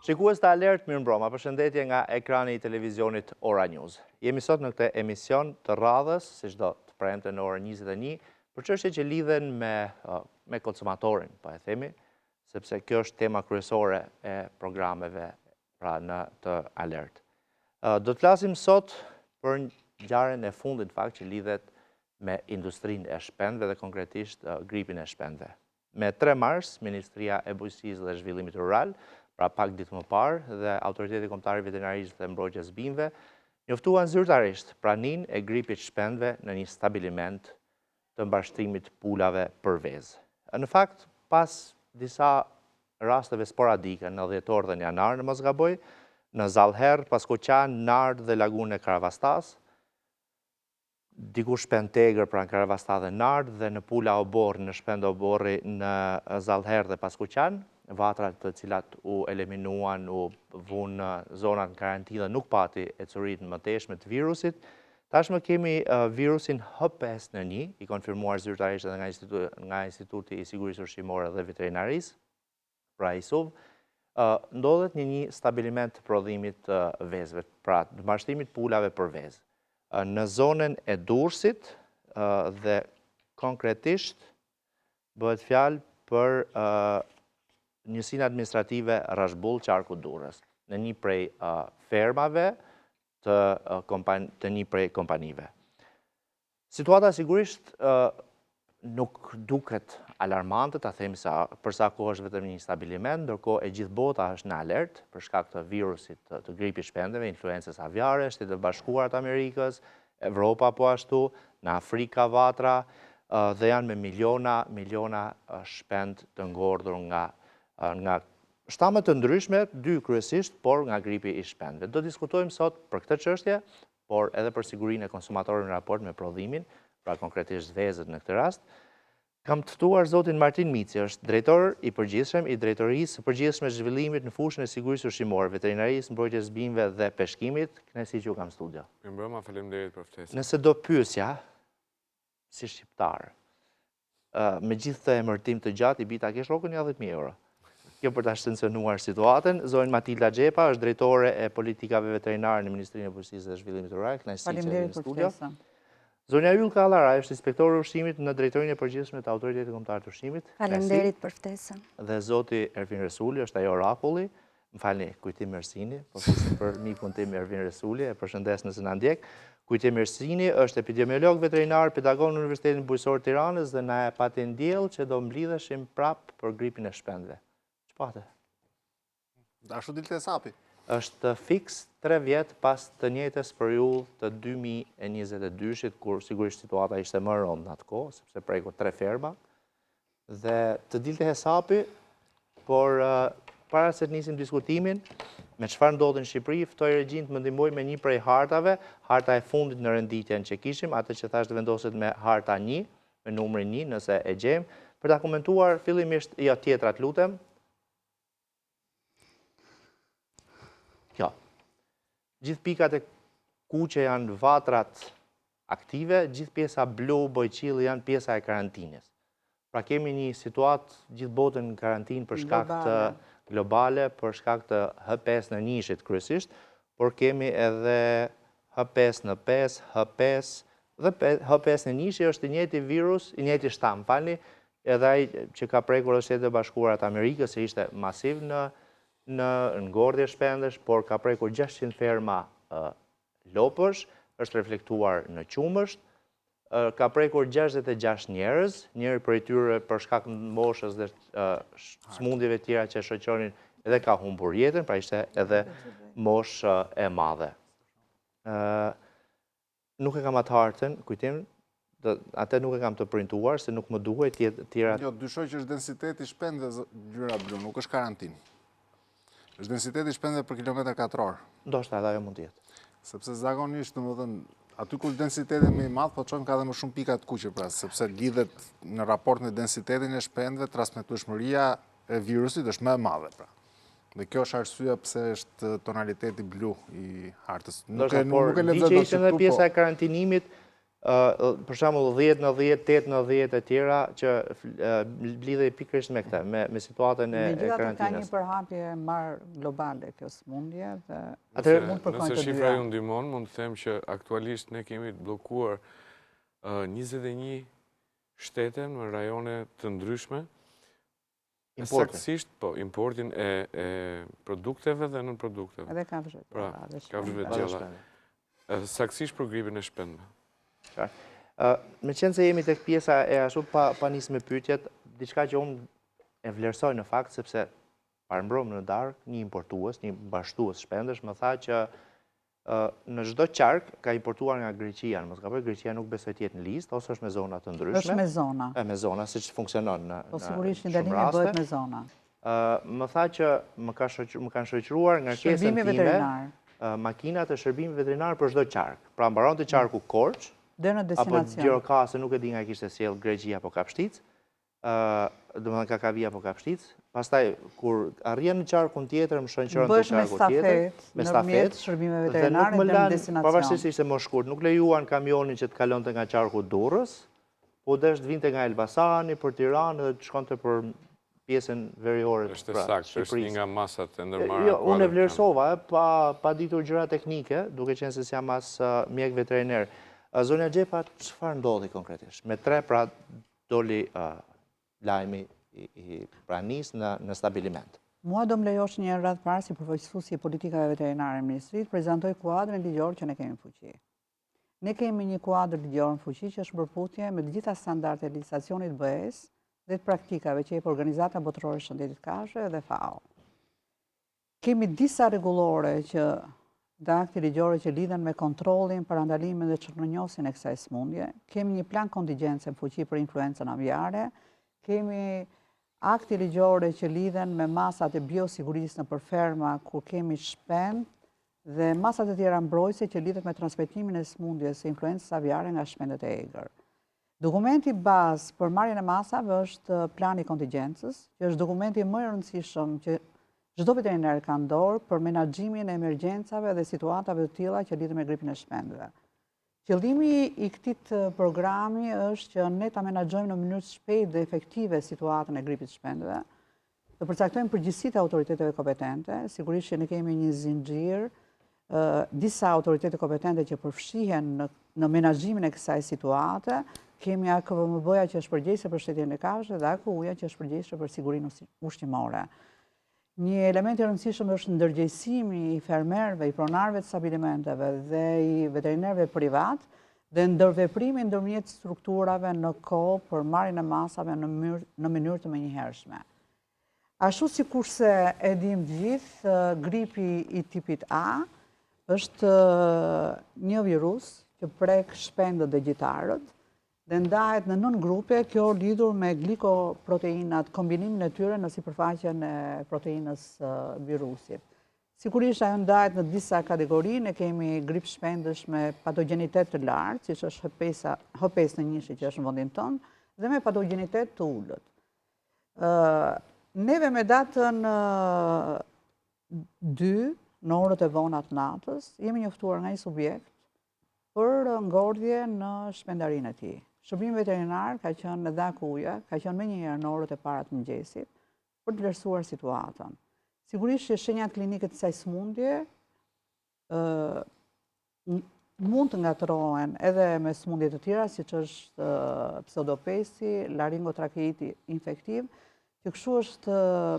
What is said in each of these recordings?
Shikues të Alert, mirëmbrëma, përshëndetje nga ekrani i televizionit Ora News. Jemi sot në këtë emision të radhës, si çdo të premte në orën 21, për çështje që lidhen me konsumatorin, po e themi, sepse kjo është tema kryesore e programeve pra në të Alert. Do të flasim sot për ngjarjen e fundit fakt që lidhet me industrinë e shpendëve dhe konkretisht gripin e shpendëve. Me 3 mars, Ministria e Bujqësisë dhe Zhvillimit Rural, pra pak ditë më parë, dhe Autoriteti Kombëtar i Veterinarisë dhe Mbrojtjes Bimëve njoftuan zyrtarisht praninë e gripit shpendëve në një stabiliment të mbashtrimit pulave për vezë. Në fakt, pas disa rasteve sporadike në dhjetor dhe në janar, në mos gaboj, në Zallherr, Paskoqan, Nardë dhe lagunën e Karavastas, diku shpend tegër pra në Karavastas dhe Nardë, dhe në pula Oborri, në shpend Oborri në Zallherr dhe Paskoqan, vatrat të cilat u eliminuan, u vunë në zonat në karantinë dhe nuk pati e curit në mëteshme të virusit. Tashmë kemi virusin H5N1, i konfirmuar zyrtarisht edhe nga Instituti i Sigurisë Ushqimore dhe Veterinarisë, pra ISUV, ndodhet një stabiliment të prodhimit të vezëve, pra të mbashtimit pulave për vezë. Në zonën e Durrësit dhe konkretisht bëhet fjalë për njësinë administrative Rashbull, Qarku Durrës, në një prej fermave të një prej kompanive. Situata sigurisht nuk duket alarmante, ta themi për sa kohë është vetëm një stabiliment, ndërkohë e gjithë bota është në alert për shkak të virusit të gripit shpendëve, influencës aviare, Shtetet e Bashkuara të Amerikës, Evropa po ashtu, në Afrika vatra, dhe janë me miliona shpend të ngordhur nga shtamet të ndryshme, 2 kryesisht, por nga gripi i shpendëve. Do diskutojmë sot për këtë çështje, por edhe për sigurinë e konsumatorit në raport me prodhimin, pra konkretisht vezët në këtë rast. Kam të ftuar zotin Martin Mici, është drejtor i përgjithshëm i Drejtorisë së Përgjithshme Zhvillimit në fushën e sigurisë ushqimore, veterinarisë, mbrojtjes bimëve dhe peshkimit. Kënaqësi që ju kam studio. Mirëmbrëma, faleminderit për ftesën. Nëse do pyesja, si shqiptar, me gjithë të emërtim të gjatë, i bita kesh rrokën 10.000 euro. Kjo për ta shtensionuar situatën. Zonjë Matilda Xhepa është drejtore e politikave veterinare në Ministrinë e Bujqësisë dhe Zhvillimit Rural. Faleminderit për ftesën. Zonja Ylka Allaraj është inspektori i ushqimit në Drejtorinë e Përgjithshme të Autoritetit Kombëtar të Ushqimit. Faleminderit për ftesën. Dhe zoti Ervin Resuli është ajo orakulli. Më falni, Kujtim Ersini, po flisë për mikun tim Ervin Resuli, e përshëndes nëse na ndjek. Kujtim Ersini është epidemiolog veterinar, pedagog në Universitetin Bujqësor të Tiranës dhe na e pati ndjell që do mblidheshim prap për gripin e shpendëve. Ç'pate? Ashtu dilte e sapi. Është fiks 3 vjet pas të njëjtës periudhë të 2022-shit, kur sigurisht situata ishte më e rëndë në atë kohë, sepse preku 3 ferma, dhe të dilte hesapi, por para se të nisim diskutimin, me çfarë ndodhi në Shqipëri, ftoj regjin të më ndihmojë me një prej hartave, harta e fundit në renditjen që kishim, atë që thashë të vendoset me harta 1, me numrin 1, nëse e gjejmë, për ta komentuar fillimisht jo tjetrat, lutem. Kjo. Gjithë pikat e kuqe janë vatrat aktive, gjithë pjesa blu, bojqilli janë pjesa e karantinës. Pra kemi një situatë gjithë botën në karantinë për shkak të globale, për shkak të H5N1-shit kryesisht, por kemi edhe H5N5, H5 dhe H5N1-shi është i njëjti virus, i njëjti shtam, falni, edhe ai që ka prekur edhe Shtetet e Bashkuara të Amerikës, se ishte masiv në ngordhje shpendesh, por ka prekur 600 ferma lopësh, është reflektuar në qumësht, ka prekur 66 njerëz, njëri prej tyre për shkak të moshës dhe smundjeve tjera që shoqëronin edhe ka humbur jetën, pra ishte edhe moshë e madhe. Nuk e kam atë hartën, kujtim, atë nuk e kam të printuar, se nuk më duhet tjera... Jo, dyshoj që është densiteti shpendëve ngjyra blu, nuk është karantinë. Është densiteti shpendëve për kilometër katror. Ndoshta edhe ajo mund të jetë. Sepse zakonisht, domethënë, aty kur densiteti më i madh, po çojmë ka dhe më shumë pika të kuqe, pra, sepse lidhet në raport me densitetin e shpendëve, transmetueshmëria e virusit është më e madhe, pra. Dhe kjo është arsyeja pse është tonaliteti blu i hartës. Nuk e lexoj dot këtu. Ishte edhe pjesa e karantinimit, për shembull 10 në 10, 8 në 10 e tjera që lidhej pikërisht me këtë, me situatën e Megjithatë ka një karantinës. përhapje marrë globale kjo sëmundje dhe mund përkojnë Nëse të shifra dyja. ju ndihmon, mund të them që aktualisht ne kemi të bllokuar 21 shtete në rajone të ndryshme. Saktësisht, po, importin e produkteve dhe nën produkteve. Edhe kafshët. Pra, kafshëve të gjalla. Saktësisht për gripin e shpendëve. Me qenë se jemi tek pjesa e ashtu pa nisë me pyetjet, diçka që unë e vlerësoj në fakt, sepse parëmbrëm në darkë, një importues, një bashkëtues shpendesh, më tha që në çdo qark ka importuar nga Greqia, mos gaboj, Greqia nuk besoj të jetë në listë, ose është me zona të ndryshme. Është me zona. Me zona, siç funksionon në Po sigurisht një shumë dalimi raste. bëhet me zona. Më tha që më kanë shoqëruar nga kjesën Shërbimi time veterinar. makinat e shërbimit veterinar për çdo qark. Pra mbaronte qarku Korç, Dhe në apo destinacion. Gjirokastër, se nuk e di nga kishte sjell Greqi apo Kapshtic, domethënë Kakavi apo Kapshtic. Pastaj kur arrien në qarkun tjetër, më shoqëron te Bësh me qarku tjetër, stafet nëpërmjet shërbimeve veterinare dhe në destinacion. pavarësisht se ishte më shkurt, nuk lejuan kamionin që të kalonte nga qarku Durrës, po desh të vinte nga Elbasani për Tiranë dhe të shkonte për pjesën veriore të Është saktë, është një nga masat e ndërmarra. Jo, unë e vlerësova pa ditur gjëra teknike, duke qenë se jam as mjek veteriner. Zonja Xhepa, çfarë ndodhi konkretisht? Me 3 pra doli lajmi i pranisë në stabiliment. Mua do më lejosh një radhë parë si përfaqësuesi i politikave veterinare në ministri, të prezantoj kuadrin ligjor që ne kemi në fuqi. Ne kemi një kuadër ligjor në fuqi që është përputhje me të gjitha standardet e legjislacionit BE-s dhe të praktikave që jep Organizata Botërore e Shëndetit Kafshëve dhe FAO. Kemi disa rregullore dhe akte ligjore që lidhen me kontrollin, parandalimin dhe çrënjohjen e kësaj sëmundje. Kemi një plan kontingjence në fuqi për influencën aviare. Kemi akte ligjore që lidhen me masat e biosigurisë nëpër ferma ku kemi shpend dhe masat e tjera mbrojtëse që lidhet me transmetimin e sëmundjes së influencës aviare nga shpendët e egër. Dokumenti bazë për marrjen e masave është plani kontingjencës, që është dokumenti më i rëndësishëm që çdo veterinar ka në dorë për menaxhimin e emergjencave dhe situatave të tilla që lidhen me gripin e shpendëve. Qëllimi i këtij programi është që ne ta menaxhojmë në mënyrë të shpejtë dhe efektive situatën e gripit të shpendëve, të përcaktojmë përgjegjësitë e autoriteteve kompetente, sigurisht që ne kemi një zinxhir, disa autoritete kompetente që përfshihen në menaxhimin e kësaj situate, kemi AKVMB-ja që është përgjegjëse për shëndetin e kafshëve dhe AKU-ja që është përgjegjëse për sigurinë ushqimore. Një element i rëndësishëm është ndërgjegjësimi i fermerëve, i pronarëve të stabilimenteve dhe i veterinerëve privat dhe ndërveprimi ndërmjet strukturave në kohë për marrjen e masave në mënyrë të menjëhershme. Ashtu sikurse e dim gjithë, gripi i tipit A është një virus që prek shpendët dhe gjitarët dhe ndahet në 9 grupe, kjo lidhur me glikoproteinat, kombinimin e tyre në sipërfaqen e proteinës virusit. Sigurisht ajo ndahet në disa kategori, ne kemi grip shpendësh me patogenitet të lartë, siç është H5 në njëshi që është në vendin tonë, dhe me patogenitet të ulët. Neve me datën 2 në orët e vona të natës, jemi njoftuar nga një subjekt për ngordhje në shpendarinë e tij. Shërbimi veterinar ka qenë edhe AKU-ja, ka qenë menjëherë në orët e para të mëngjesit për të vlerësuar situatën. Sigurisht që shenjat klinike të kësaj sëmundje mund të ngatrohen edhe me sëmundje të tjera, siç është pseudopesi, laringotrakeiti infektiv, që kështu është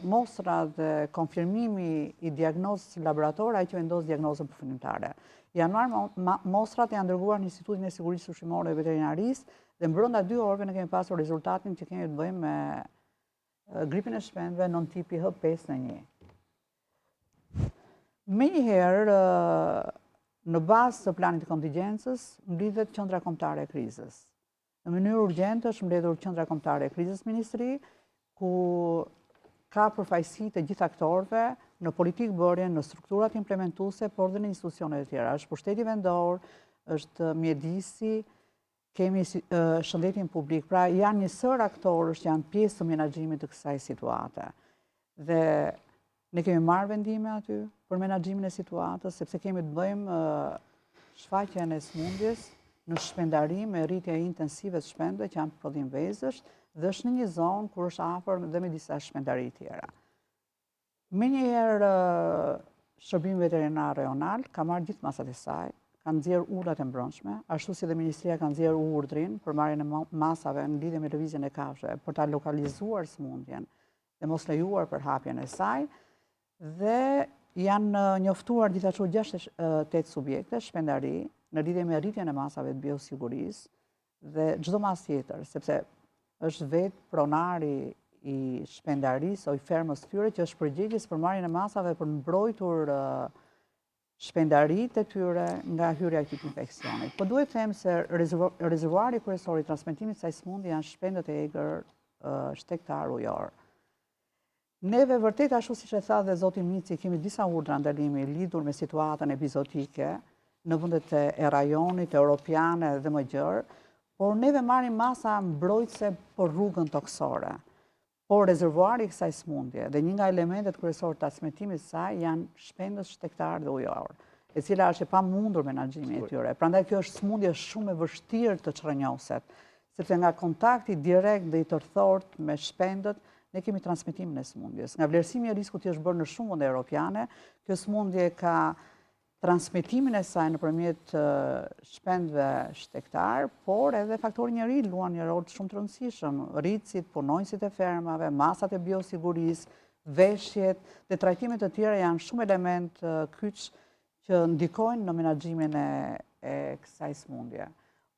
mostra dhe konfirmimi i diagnozës laboratore ai që vendos diagnozën përfundimtare. Januar mostrat janë dërguar në Institutin e Sigurisë Ushqimore dhe Veterinarisë dhe brenda 2 orëve ne kemi pasur rezultatin që kemi të bëjmë me gripin e shpendëve non tipi H5N1. Menjëherë, në bazë të planit të kontingjencës, mblidhet qendra kombëtare e krizës. Në mënyrë urgjente është mbledhur qendra kombëtare e krizës ministri, ku ka përfaqësi të gjithë aktorëve në politikë bërje, në strukturat implementuese, por dhe në institucionet e tjera. Është pushteti vendor, është mjedisi, kemi shëndetin publik. Pra janë një sër aktorësh që janë pjesë të menaxhimit të kësaj situate. Dhe ne kemi marrë vendime aty për menaxhimin e situatës, sepse kemi të bëjmë shfaqjen e sëmundjes në shpendari me rritje intensive të shpendëve që janë prodhim vezësh dhe është në një zonë kur është afër dhe me disa shpendari tjera. Me njëherë Shërbimi Veterinar Rajonal ka marrë gjithë masat e saj, kanë nxjerrë urdhrat e mbrëmshme, ashtu si dhe Ministria ka nxjerrë urdhrin për marrjen e masave në lidhje me lëvizjen e kafshëve për ta lokalizuar sëmundjen dhe mos lejuar për hapjen e saj, dhe janë njoftuar gjithashtu 68 subjekte shpendari në lidhje me rritjen e masave të biosigurisë dhe çdo mas tjetër, sepse është vetë pronari i shpendarisë o i fermës tyre që është përgjegjës për marrjen e masave për mbrojtur shpendaritë e tyre nga hyrja e këtij infeksioni. Po duhet të them se rezervuari kryesor i transmetimit të kësaj sëmundje janë shpendët e egër shtektar ujor. Neve vërtet ashtu siç e tha dhe zoti Mici, kemi disa urdhra ndalimi lidhur me situatën epizodike në vendet e rajonit, europiane dhe më gjerë, por neve marrim masa mbrojtëse për rrugën toksore. Por rezervuari i kësaj sëmundje dhe një nga elementet kryesorë të transmetimit të saj janë shpendët shtektar dhe ujor, e cila është e pamundur menaxhimi i tyre. Prandaj kjo është sëmundje shumë e vështirë të çrrënjoset, sepse nga kontakti direkt dhe i tërthort me shpendët ne kemi transmetimin e sëmundjes. Nga vlerësimi i riskut që është bërë në shumë vende europiane, kjo sëmundje ka transmetimin e saj nëpërmjet shpendëve shtektar, por edhe faktori njeri luan një rol shumë të rëndësishëm. Rritësit, punonjësit e fermave, masat e biosigurisë, veshjet dhe trajtimet të tjera janë shumë element kyç që ndikojnë në menaxhimin e kësaj sëmundje.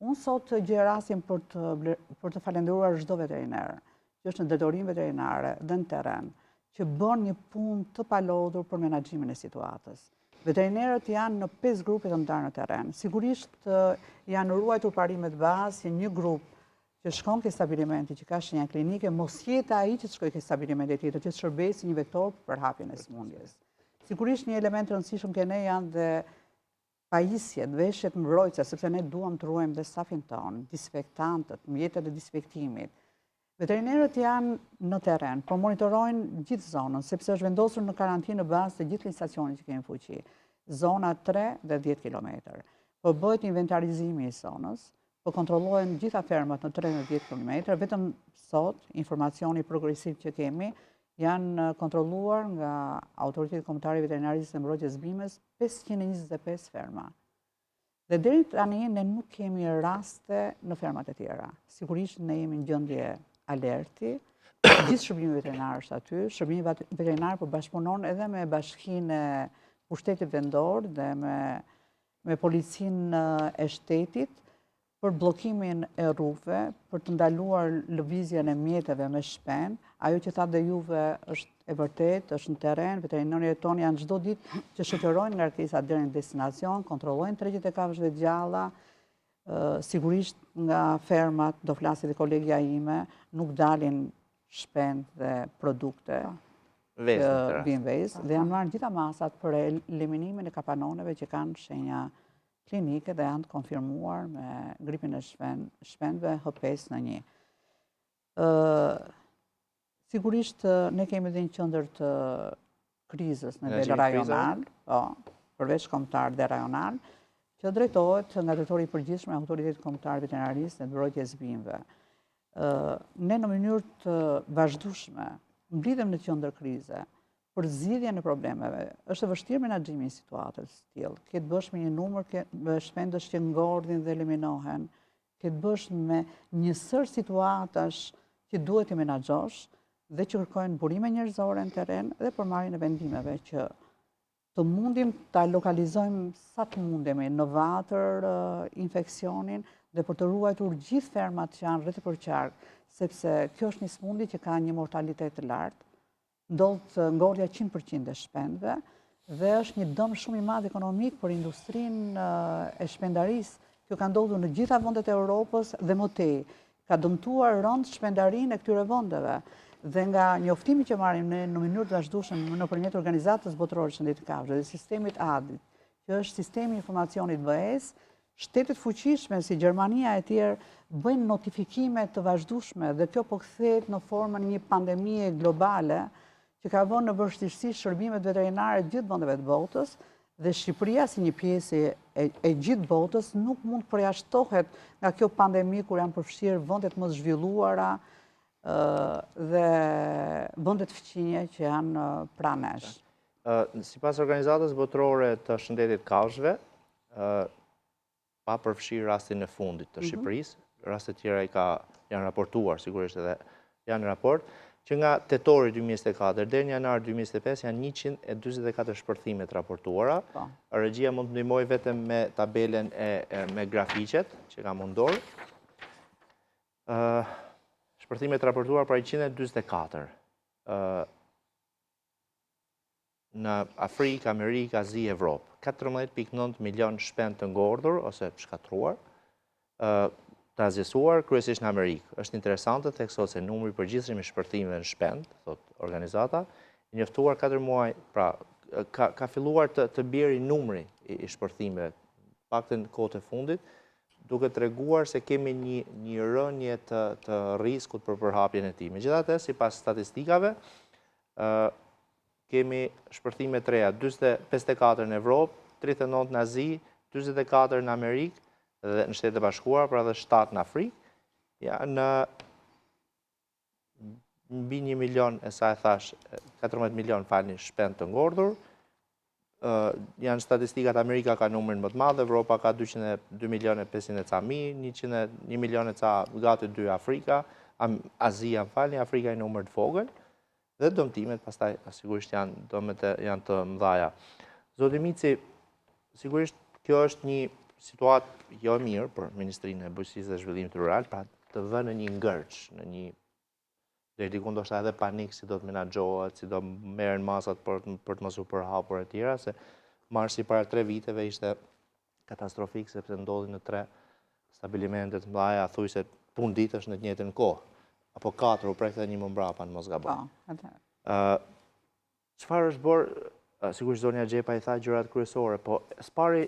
Unë sot gjej rastin për të falendëruar çdo veterinar që është në drejtorinë veterinare dhe në terren, që bën një punë të palodhur për menaxhimin e situatës. Veterinerët janë në 5 grupe të ndarë në terren. Sigurisht janë ruajtur parimet bazë që një grup që shkon ke stabilimenti, që ka shenja klinike, mos jetë ai që të shkojë ke stabilimenti tjetër, që të shërbejë si një vektor për hapjen e sëmundjes. Sigurisht një element rëndësishëm ke ne janë dhe pajisjet, veshjet mbrojtëse, sepse ne duam të ruajmë dhe stafin tonë, disinfektantët, mjetet e disinfektimit. Veterinerët janë në terren, por monitorojnë gjithë zonën, sepse është vendosur në karantinë në bazë të gjithë stacionit që kemi fuqi, zona 3 dhe 10 km. Po bëhet inventarizimi i zonës, po kontrollohen gjitha fermat në 3 dhe 10 km, vetëm sot, informacioni progresiv që kemi, janë kontrolluar nga Autoriteti Kombëtare Veterinarisë dhe Mbrojtjes Bimës 525 ferma. Dhe deri tani ne nuk kemi raste në fermat e tjera. Sigurisht ne jemi në gjendje alerti, gjithë shërbimi veterinar është aty, shërbimi veterinar për bashkëpunon edhe me bashkinë e pushtetit vendor dhe me policinë e shtetit për bllokimin e rrugëve, për të ndaluar lëvizjen e mjeteve me shpend. Ajo që thatë dhe juve është e vërtet, është në terren, veterinarët tonë janë çdo ditë që shoqërojnë ngarkesat deri në destinacion, kontrollojnë tregjet e kafshëve të gjalla. Sigurisht nga fermat, do flasi dhe kolegja ime, nuk dalin shpend dhe produkte që vinë vezë, dhe janë marrë gjitha masat për eliminimin e kapanoneve që kanë shenja klinike dhe janë të konfirmuar me gripin e shpendve H5N1. Sigurisht ne kemi dhe një qendër të krizës në nivel rajonal, përveç kombëtar dhe rajonal, që drejtohet nga drejtori i përgjithshëm i Autoritetit Kombëtar Veterinarisë dhe Mbrojtjes Bimëve. Ne në mënyrë të vazhdueshme mblidhem në qendër krize për zgjidhjen e problemeve. Është e vështirë menaxhimi i situatës së tillë. Ke të bësh me një numër shpendësh që ngordhin dhe eliminohen, ke të bësh me një sër situatash që duhet të menaxhosh dhe që kërkojnë burime njerëzore në terren dhe për marrjen e vendimeve që të mundim ta lokalizojmë sa të mundemi në vatër infeksionin dhe për të ruajtur gjithë fermat që janë rreth e përqark, sepse kjo është një sëmundje që ka një mortalitet të lartë, ndodh ngordhja 100% e shpendëve dhe është një dëm shumë i madh ekonomik për industrinë e shpendarisë. Kjo ka ndodhur në gjitha vendet e Europës dhe më tej. Ka dëmtuar rënd shpendarinë e këtyre vendeve. Dhe nga njoftimi që marrim ne në mënyrë të vazhdueshme nëpërmjet Organizatës Botërore të Shëndetit të Kafshëve dhe sistemit ADIT, që është sistemi i informacionit BE-s, shtetet fuqishme si Gjermania e tjerë bëjnë notifikime të vazhdueshme dhe kjo po kthehet në formën një pandemie globale që ka vënë në vështirësi shërbimet veterinare të gjithë vendeve të botës Dhe Shqipëria si një pjesë e gjithë botës nuk mund të përjashtohet nga kjo pandemi kur janë përfshirë vendet më zhvilluara dhe vendet fqinje që janë pranë nesh. Sipas organizatës botërore të shëndetit kafshëve, pa përfshirë rastin e fundit të Shqipërisë, rastet tjera janë raportuar, sigurisht edhe janë raport, që nga tetori 2024 deri në janar 2025 janë 144 shpërthime të raportuara. Regjia mund të ndihmojë vetëm me tabelen me grafiqet që ka mundur. Shpërthime të raportuara pra 144. Në Afrikë, Amerikë, Azi, Evropë. 14.9 milion shpend të ngordhur ose shkatruar, të azjesuar, kryesisht në Amerikë. Është interesante tek sot se numri i përgjithshëm i shpërthimeve në shpend, thot organizata, i njoftuar 4 muaj, pra ka filluar të bjerë numri i shpërthimeve, paktën kohët e fundit, duke treguar se kemi një rënje të riskut për përhapjen e tij. Megjithatë, sipas statistikave, kemi shpërthime të reja, 54 në Evropë, 39 në Azi, 44 në Amerikë, dhe në Shtetet e Bashkuara, pra dhe 7 në Afrikë, janë mbi 1 milion, e sa e thash, 14 milion falni shpend të ngordhur, janë statistikat Amerika ka numrin më të madh, Evropa ka 2 milion e 500 ca mijë, 1 milion e ca gati 2 Afrika, Azia falni, Afrika i numër të vogël, dhe dëmtimet pastaj sigurisht janë të mëdha. Zoti Mici, sigurisht kjo është një situatë jo mirë për Ministrinë e Bujqësisë dhe Zhvillimit Rural, pra të vënë në një ngërç, në një deri diku ndoshta edhe panik si do të menaxhohet, si do merren masat për të mos u përhapur e tjera, se marsi para 3 viteve ishte katastrofik sepse ndodhin në 3 stabilimente të mëdha, thujse punë ditësh në të njëjtën kohë, apo 4 u prekte një më mbrapa në mos gaboj. Çfarë është bërë? Sigurisht zonja Xhepa i tha gjërat kryesore, po spari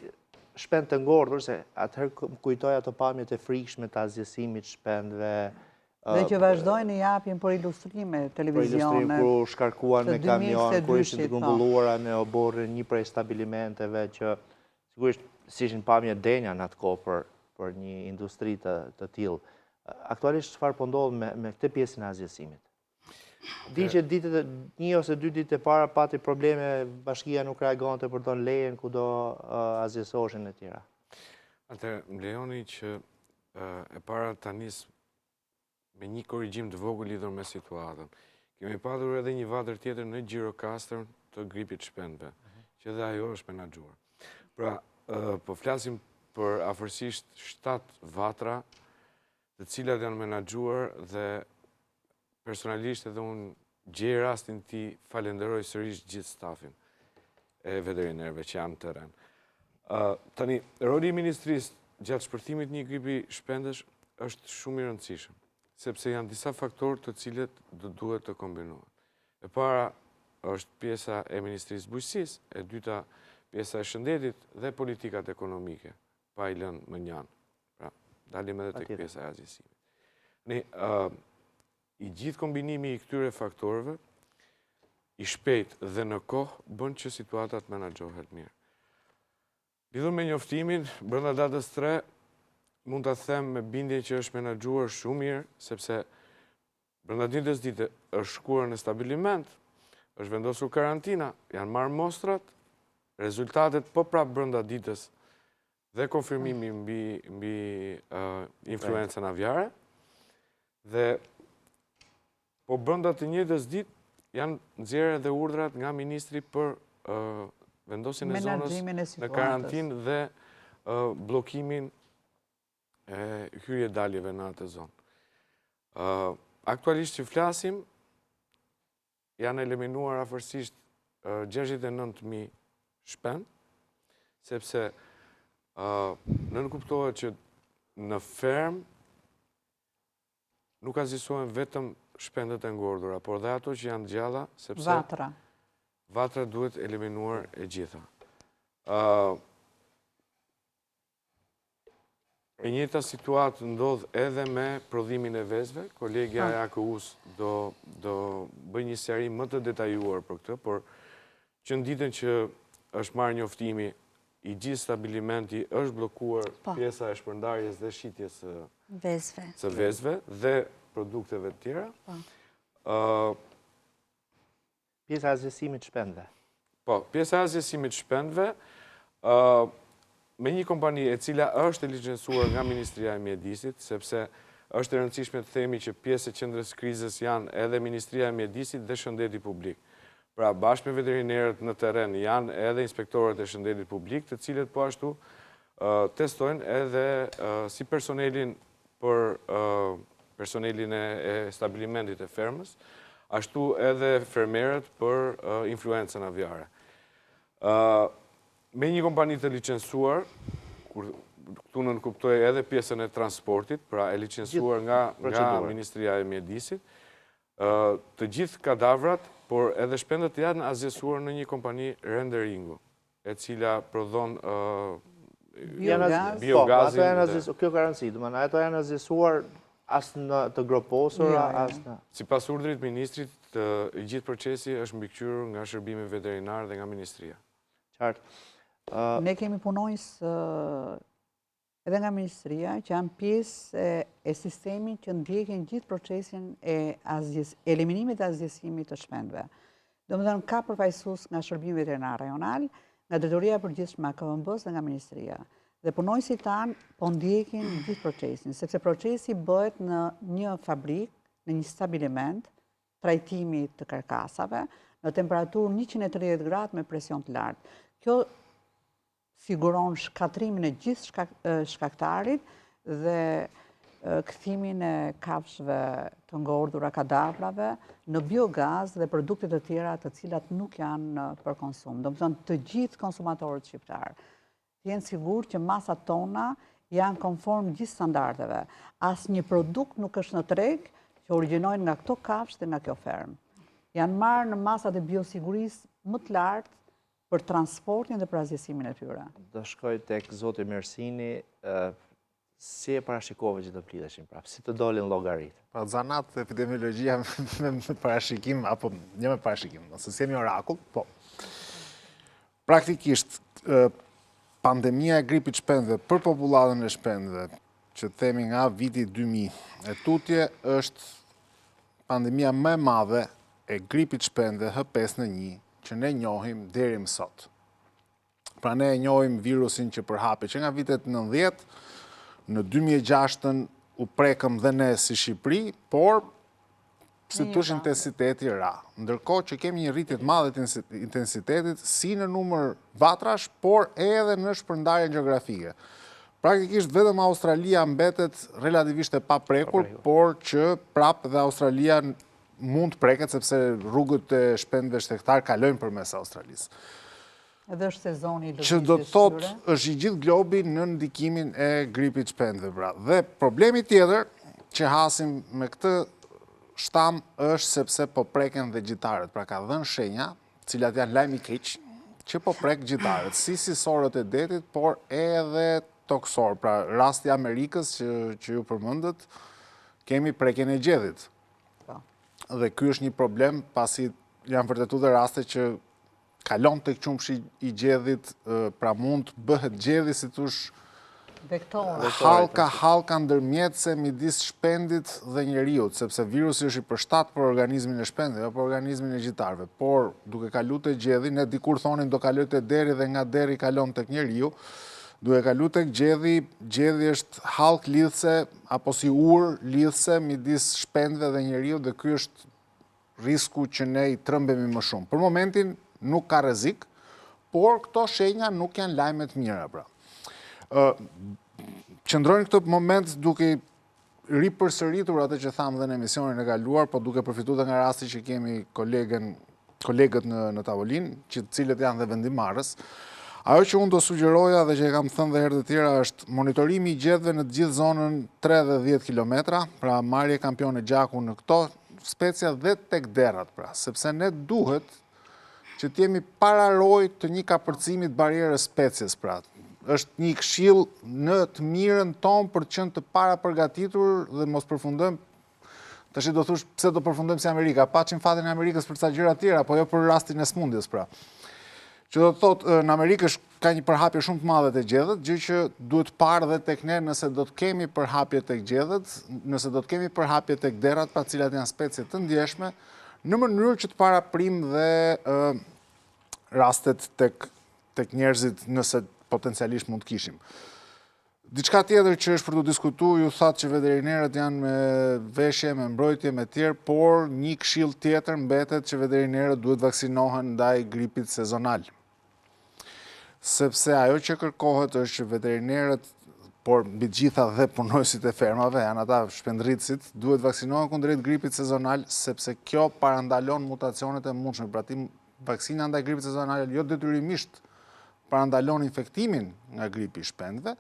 shpend të ngordhur, se atëherë më kujtoj ato pamjet e frikshme të azjesimit shpendve. Dhe që vazhdojnë i japin për ilustrime televizione. Për ilustrime kur shkarkuan me kamion, kur ishin të grumbulluara në oborrin një prej stabilimenteve që sigurisht si ishin pamje denja në atë kohë për një industri të tillë. Aktualisht çfarë po ndodh me këtë pjesën e azjesimit? Di që ditët 1 ose 2 ditë e para pati probleme, bashkia nuk reagonte për dhënë lejen ku do azjesoshin e tjera. Atëherë, më lejoni që e para ta nis me një korrigjim të vogël lidhur me situatën. Kemi patur edhe një vatër tjetër në Gjirokastër të gripit shpendve, që dhe ajo është menaxhuar. Pra, po flasim për afërsisht 7 vatra, të cilat janë menaxhuar dhe personalisht edhe unë gjej rastin ti falenderoj sërish gjithë stafin e veterinerëve që janë në terren. Tani, roli i ministrisë gjatë shpërthimit një gripi shpendesh është shumë i rëndësishëm, sepse janë disa faktorë të cilët duhet të kombinohen. E para është pjesa e Ministrisë Bujqësisë, e dyta pjesa e shëndetit dhe politikat ekonomike, pa i lënë më njanë. Pra, dalim edhe tek pjesa e azjesimit. I gjithë kombinimi i këtyre faktorëve, i shpejt dhe në kohë, bën që situatat menaxhohet mirë. Lidhur me njoftimin, brenda datës 3, mund të them me bindje që është menaxhuar shumë mirë, sepse brenda ditës dite është shkuar në stabiliment, është vendosur karantina, janë marrë mostrat, rezultatet po prapë brenda ditës dhe konfirmimi mbi influencën aviare, dhe po brenda të njëjtës ditë janë nxjerrë edhe urdhrat nga ministri për vendosjen e zonës në karantinë dhe bllokimin e hyrje daljeve në atë zonë. Aktualisht që flasim, janë eliminuar afërsisht 69.000 shpend, sepse nënkuptohet që në ferm nuk azjesohen vetëm shpendet e ngordhura, por dhe ato që janë gjalla, sepse vatra duhet eliminuar e gjitha. E njëjta situatë ndodh edhe me prodhimin e vezëve. Kolegja e AKU-s do bëj një seri më të detajuar për këtë, por që në ditën që është marrë njoftimi i gjithë stabilimenti është blokuar pjesa e shpërndarjes dhe shitjes së vezëve dhe produkteve të tjera. Pjesa e azhësimit të shpendëve. Po, pjesa e azhësimit të shpendëve me një kompani e cila është e licencuar nga Ministria e Mjedisit, sepse është e rëndësishme të themi që pjesë e qendrës krizës janë edhe Ministria e Mjedisit dhe Shëndeti Publik. Pra, bashkë me veterinerët në teren janë edhe inspektorët e shëndetit publik, të cilët po ashtu testojnë edhe si personelin për personelin e stabilimentit e fermës, ashtu edhe fermerët për influencën aviare. Me një kompani të licencuar, këtu nënkuptoj edhe pjesën e transportit, pra e licencuar nga Ministria e Mjedisit, të gjithë kadavrat, por edhe shpendët janë azhësuar në një kompani renderingu, e cila prodhon biogazin. Kjo garanci, ato janë azhësuar asë në të groposur, asë në... Si pas urdhrit ministrit, gjithë procesi është mbikëqyrur nga shërbimi veterinar dhe nga ministria. Qartë. Ne kemi punojës edhe nga ministria, që janë pjesë e sistemi që ndjekin gjithë procesin e eliminimit e azhësimit të shpendëve. Domethënë ka përfaqësues nga shërbimi veterinar rajonal, nga drejtoria e përgjithshme e KVMB-s dhe nga ministria. Dhe punojësit tanë po ndjekin gjithë procesin, sepse procesi bëhet në një fabrik, në një stabiliment, trajtimi të karkasave, në temperaturë 130 gradë me presion të lartë. Kjo siguron shkatrimin e gjithë shkaktarit dhe kthimin e kafshëve të ngordhura kadavrave në biogaz dhe produkte të tjera të cilat nuk janë për konsum. Domethënë të gjithë konsumatorët shqiptar jenë sigur që masat tona janë konform gjithë standardeve. Asnjë produkt nuk është në treg që origjinojnë nga këto kafshë dhe nga kjo fermë. Janë marrë në masat e biosigurisë më të lartë për transportin dhe për azhësimin e tyre. Do shkoj tek zoti Mersini, si e parashikove që të plidheshin prapë, si të dolin llogaritë? Pa zanat epidemiologjia me parashikim, apo një me parashikim, nëse si jemi orakull, po. Praktikisht, pandemia e gripit shpendëve për popullatën e shpendëve, që themi nga viti 2000 e tutje, është pandemia më e madhe e gripit shpendëve H5N1 që ne njohim deri më sot. Pra ne e njohim virusin që përhapi që nga vitet 90, në 2006 u prekëm dhe ne si Shqipëri, por si tush intensiteti ra. Ndërkohë që kemi një rritje të madhe të intensitetit si në numër vatrash, por edhe në shpërndarje gjeografike. Praktikisht vetëm Australia mbetet relativisht e pa prekur, por që prapë dhe Australia mund të preket, sepse rrugët e shpendëve shtektar kalojnë përmes Australisë. Edhe është sezoni lëvizjes që do të thotë është i gjithë globi në ndikimin e gripit shpendëve. Pra. Dhe problemi tjetër që hasim me këtë shtam është sepse po preken dhe gjitarët. Pra ka dhënë shenja, cilat janë lajm i keq, që po prek gjitarët, si sisorët e detit, por edhe toksor. Pra rasti Amerikës që ju përmendët, kemi prekjen e gjedhit. Dhe ky është një problem, pasi janë vërtetuar dhe raste që kalon tek qumshi i gjedhit, pra mund të bëhet gjedhi si thosh halka ndërmjetëse midis shpendit dhe njeriut, sepse virusi është i përshtatë për organizmin e shpendit, për organizmin e gjitarëve. Por duke kaluar te gjedhi, ne dikur thonin do kaloj te deri dhe nga deri kalon tek njeriu. Duke kaluar tek gjedhi, gjedhi është halk lidhse apo si ur lidhse midis shpendëve dhe njeriu, dhe ky është risku që ne i trëmbemi më shumë. Për momentin nuk ka rrezik, por këto shenja nuk janë lajme të mira pra. Qëndrojnë këtë moment duke ripërsëritur atë që thamë dhe në emisionin e kaluar, po duke përfituar nga rasti që kemi kolegët në tavolinë, që cilët janë dhe vendimarrës. Ajo që unë do sugjeroja dhe që e kam thënë dhe herë të tjera është monitorimi i gjedhve në të gjithë zonën 3 dhe 10 kilometra, pra marrje kampione gjaku në këto specia dhe tek derrat, pra, sepse ne duhet që t'jemi pararoj të një kapërcimit barierës species, pra. Është një këshill në të mirën tonë për të qenë të para përgatitur dhe mos përfundojmë. Tash do thosh pse do përfundojmë si Amerika, paçim fatin e Amerikës për ca gjëra të tjera, po jo për rastin e smundjes, pra. Që do të thotë, në Amerikë ka një përhapje shumë të madhe të gjedhët, gjë që duhet parë dhe tek ne nëse do të kemi përhapje tek gjedhët, nëse do të kemi përhapje tek derat, pra cilat janë specie të ndjeshme, në mënyrë që të paraprim dhe rastet tek njerëzit nëse potencialisht mund të kishim. Diçka tjetër që është për të diskutuar, ju thatë që veterinerët janë me veshje, me mbrojtje, me tjerë, por një këshill tjetër mbetet që veterinerët duhet vaksinohen ndaj gripit sezonal. Sepse ajo që kërkohet është që veterinerët, por mbi gjitha dhe punojësit e fermave, janë ata shpendritësit, duhet vaksinohen kundrejt gripit sezonal, sepse kjo parandalon mutacionet e mundshme. Pra ti vaksina ndaj gripit sezonal jo detyrimisht parandalon infektimin nga gripi i shpendëve,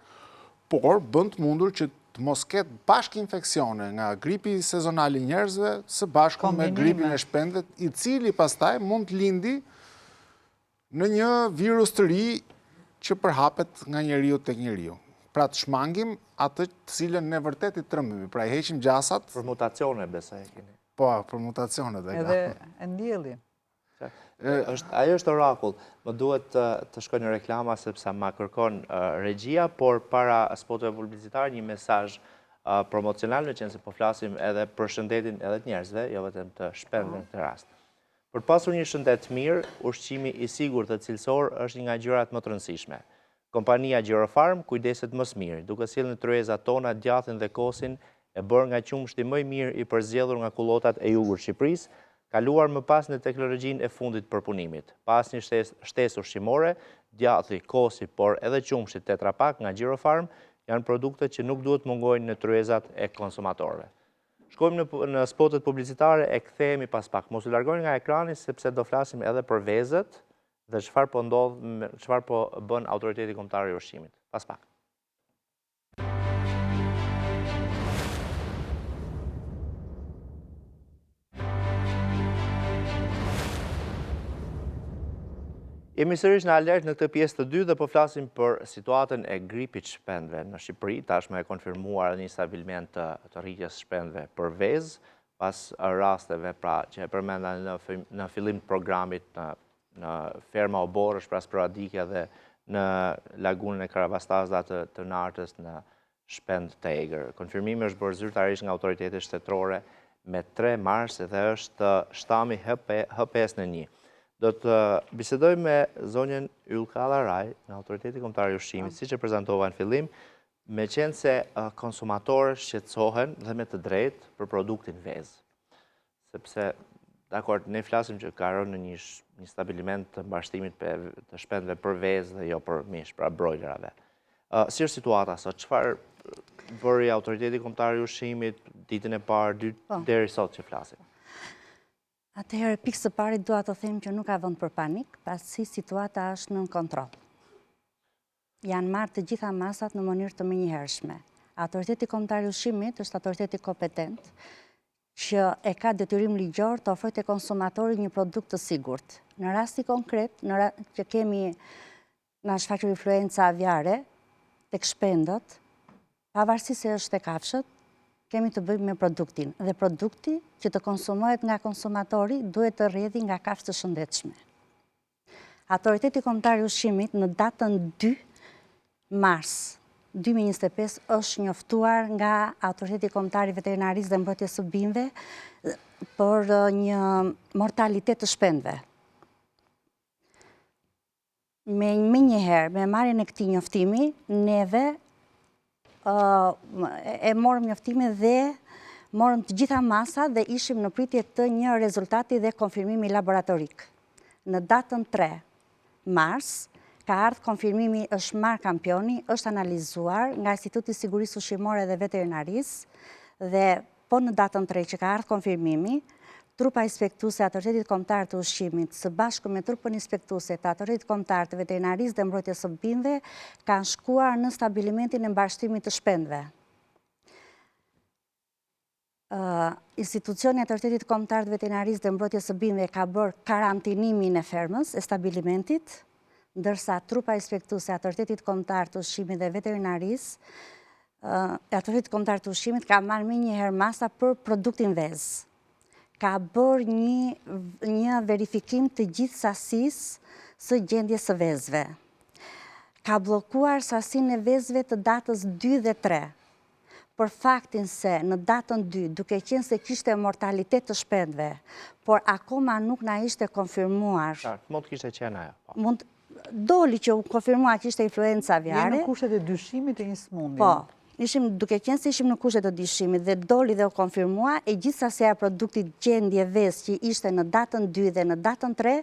por bën të mundur që të mos ketë bashkë infeksione nga gripi sezonal i njerëzve së bashku me gripin e shpendëve, i cili pastaj mund të lindi në një virus të ri që përhapet nga njeriu tek njeriu. Pra të shmangim atë të cilën ne vërtet i trembemi, pra i heqim gjasat. Për mutacione besoj e keni. Po, për mutacionet e Edhe e ndjellin. Ajo është orakull. Më duhet të shkoj në reklama sepse ma kërkon regjia, por para spoteve publicitare një mesazh promocional, në qenë se po flasim edhe për shëndetin edhe të njerëzve, jo vetëm të shpendëve në këtë rast. Për pasur një shëndet mirë, ushqimi i sigurt dhe cilësor është një nga gjërat më të rëndësishme. Kompania Gjerofarm kujdeset më së miri, duke sjellë në tryezat tona djathën dhe kosin e bërë nga qumshti më i mirë i përzgjedhur nga kullotat e jugut Shqipërisë, kaluar më pas në teknologjinë e fundit përpunimit. Pas një shtesë ushqimore, djathi, kosi, por edhe qumshti Tetra Pak nga Gjerofarm janë produkte që nuk duhet mungojnë në tryezat e konsumatorëve. Shkojmë në spotet publicitare e kthehemi pas pak. Mos u largoni nga ekrani sepse do flasim edhe për vezët dhe çfarë po ndodh, çfarë po bën Autoriteti Kombëtar i Ushqimit. Pas pak. Jemi sërish në alert në këtë pjesë të dytë dhe po flasim për situatën e gripit shpendëve në Shqipëri. Tashmë e konfirmuar një stabilment të rritjes shpendëve për vezë, pas rasteve pra që e përmenda në fillim të programit në ferma Oborësh, pra sporadike dhe në lagunën e Karavastazda të Nartës në Shpend të Egër. Konfirmimi është bërë zyrtarisht nga autoritetet shtetërore me 3 mars dhe është shtami H5N1. Do të bisedoj me zonjën Ylka Allaraj nga Autoriteti Kombëtar i Ushqimit, siç e prezantova në fillim, me qenë se konsumatorët shqetësohen dhe me të drejtë për produktin vezë. Sepse, dakor, ne flasim që ka rënë në një stabiliment të mbashtimit të shpendëve për vezë dhe jo për mish, pra brojlerave. Si është situata sot? Çfarë bëri Autoriteti Kombëtar i Ushqimit ditën e parë, dytë deri sot që flasim? Atëherë, pikë së pari dua të them që nuk ka vend për panik, pasi situata është nën kontroll. Janë marrë të gjitha masat në mënyrë të menjëhershme. Autoriteti Kombëtar i Ushqimit është autoriteti kompetent që e ka detyrim ligjor të ofrojë te konsumatori një produkt të sigurt. Në rasti konkret, që kemi na shfaqur influenca aviare tek shpendët, pavarësisht se është tek kafshët, kemi të bëjmë me produktin, dhe produkti që të konsumohet nga konsumatori duhet të rrjedhë nga kafshë të shëndetshme. Autoriteti Kombëtar i Ushqimit në datën 2 mars 2025 është njoftuar nga Autoriteti Kombëtar i Veterinarisë dhe Mbrojtjes së Bimëve për një mortalitet të shpendëve. Me marrjen e këtij njoftimi, neve e morëm njoftimin dhe morëm të gjitha masat dhe ishim në pritje të një rezultati dhe konfirmimi laboratorik. Në datën 3 mars, ka ardhur konfirmimi, është marrë kampioni, është analizuar nga Instituti i Sigurisë Ushqimore dhe Veterinarisë dhe po në datën 3 që ka ardhur konfirmimi, trupa inspektuese e Autoritetit Kombëtar të Ushqimit së bashku me trupën inspektuese të Autoritetit Kombëtar të Veterinarisë dhe Mbrojtjes së Bimëve kanë shkuar në stabilimentin e mbashtimit të shpendëve. Institucioni i Autoritetit Kombëtar të Veterinarisë dhe Mbrojtjes së Bimëve ka bërë karantinimin e fermës, e stabilimentit, ndërsa trupa inspektuese e Autoritetit Kombëtar të Ushqimit dhe Veterinarisë, Autoritetit Kombëtar të Ushqimit ka marrë menjëherë masa për produktin vezë. Ka bërë një verifikim të gjithë sasisë së gjendjes së vezëve. Ka blokuar sasinë e vezëve të datës 2 dhe 3, për faktin se në datën 2, duke qenë se kishte mortalitet të shpendve, por akoma nuk na ishte konfirmuar. Mund të kishte qenë ajo. Doli që u konfirmua që ishte influenca aviare. Në kushtet e dyshimit të një smundje. Po, duke qenë se ishim në kushtet e dyshimit dhe doli dhe u konfirmua, e gjithsesi produktit gjendje vezë që ishte në datën 2 dhe në datën 3,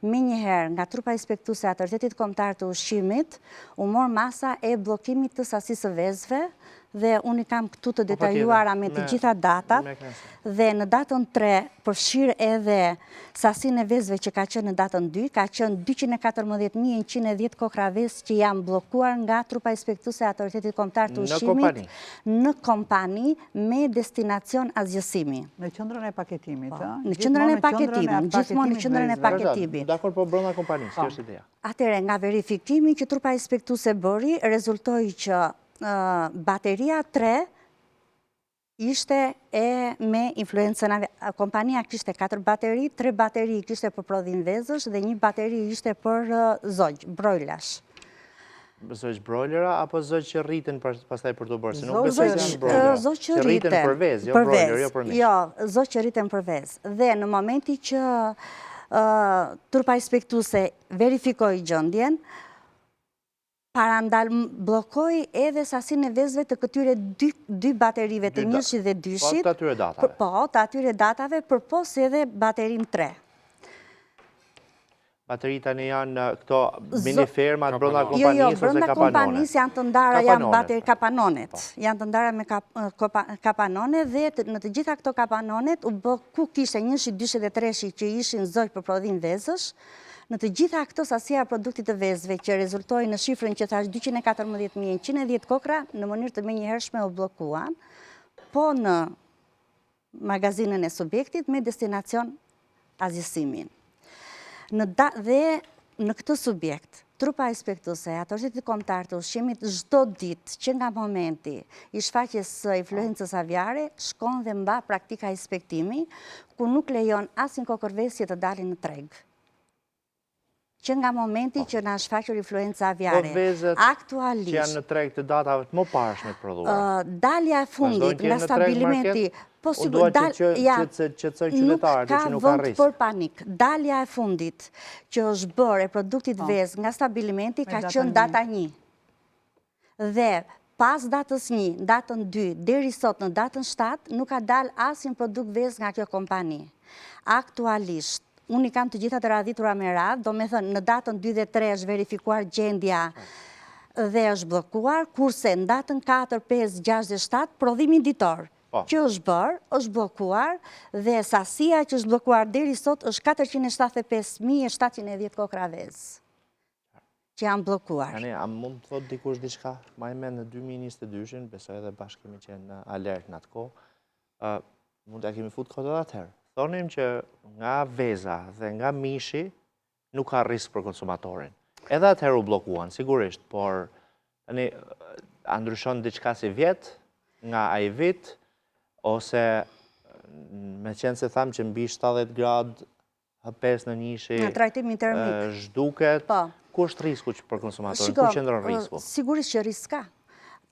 me njëherë nga trupa inspektuese e Autoritetit Kombëtar të Ushqimit, u mor masa e bllokimit të sasisë së vezëve dhe unë kam këtu të detajuara me të gjitha datat dhe në datën 3 përfshirë edhe sasinë e vezëve që ka qenë në datën 2, ka qenë 214.110 kokra vezë që janë bllokuar nga trupa inspektuese e Autoritetit Kombëtar të Ushqimit në kompani me destinacion azgjësimi. Në qendrën e paketimit, Në qendrën e paketimit, gjithmonë në qendrën e paketimit. Dakor, po brenda kompanisë, kjo është ideja. Atëherë, nga verifikimi që trupa inspektuese bëri, rezultoi që bateria 3 ishte me influencën kompania kishte 4 bateri, 3 bateri kishte për prodhim vezësh dhe 1 bateri ishte për zogj, brojlash. Zogj brojlera apo zogj që rriten pastaj për të bërë? Se nuk besoj se janë brojlera. Zogj që rriten për vezë, jo brojler, jo për mish. Jo, zogj që rriten për vezë. Dhe në momenti që trupa inspektuese verifikoi gjendjen, parandal blokoi edhe sasinë e vezëve të këtyre 2 baterive të njëshit dhe dyshit. Po, të atyre datave. Po, të atyre datave, përpos edhe baterin 3. Bateri tani janë këto minifermat brenda kompanisë ose kapanonet? Jo, brenda kompanisë janë të ndara, janë bateri kapanonet. Janë të ndara me kapanone dhe në të gjitha këto kapanonet u bë ku kishte njëshit, dyshit dhe treshit që ishin zogj për prodhim vezësh. Në të gjitha këto sasia produktit të vezëve që rezultoi në shifrën që thash 214.110 kokra, në mënyrë të menjëhershme u bllokuan, po në magazinën e subjektit me destinacion azgjësimin. Dhe në këtë subjekt, trupa inspektuese e Autoritetit Kombëtar të Ushqimit çdo ditë që nga momenti i shfaqjes së influencës aviare shkon dhe mba praktika inspektimi, ku nuk lejon asnjë kokërvesje të dalin në treg. Që nga momenti që na shfaqur influenca aviare, aktualisht që janë në treg të datave të mëparshme të prodhuara. Dalja e fundit nga stabilimenti, po sigur nuk ka vend për panik. Dalja e fundit që është bërë e produktit vezë nga stabilimenti ka qenë data 1. Dhe pas datës 1, datën 2, deri sot në datën 7, nuk ka dalë asnjë produkt vezë nga kjo kompani. Aktualisht unë i kam të gjitha të radhitura me radhë, do me thënë në datën 2 dhe 3 është verifikuar gjendja dhe është blokuar, kurse në datën 4, 5, 6 dhe 7, prodhimi ditor që është bërë, është blokuar dhe sasia që është blokuar deri sot është 475.710 kokra vezë që janë blokuar. A mund të thotë dikush diçka? Ma e me në 2022, besoj edhe bashkë kemi qenë alert në atë kohë, mund të kemi futë këtë dhe atëherë. Thonim që nga veza dhe nga mishi nuk ka risk për konsumatorin. Edhe atëherë u blokuan, sigurisht, por a ndryshon diçka si vjetë nga ai vit, ose me qenë se thamë që mbi 70 gradë hapes në njëshi zhduket, ku është risku për konsumatorin? Ku qëndron risku? Sigurisht që risk ka.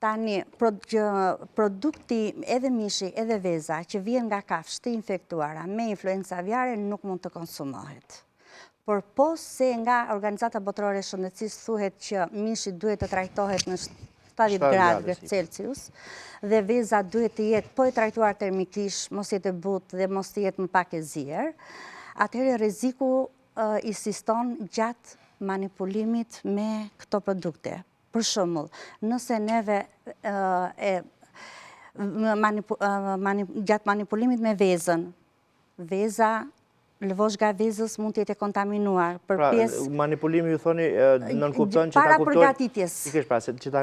Tani, produkti edhe mishi edhe veza që vjen nga kafshë të infektuara me influenca aviare nuk mund të konsumohet. Por pos se nga Organizata Botërore e Shëndetësisë thuhet që mishi duhet të trajtohet në 70 gradë Celsius dhe veza duhet të jetë po e trajtuar termikisht, mos jetë e butë dhe mos të jetë më pak e zier, atëherë rreziku insiston gjatë manipulimit me këto produkte. Për shembull, nëse neve gjatë manipulimit me vezën, veza, lëvoshga vezës mund të jetë kontaminuar për pjesë... Manipulimi ju thoni nënkuptojnë që ta para kuptojnë... përgatitjes. Që ta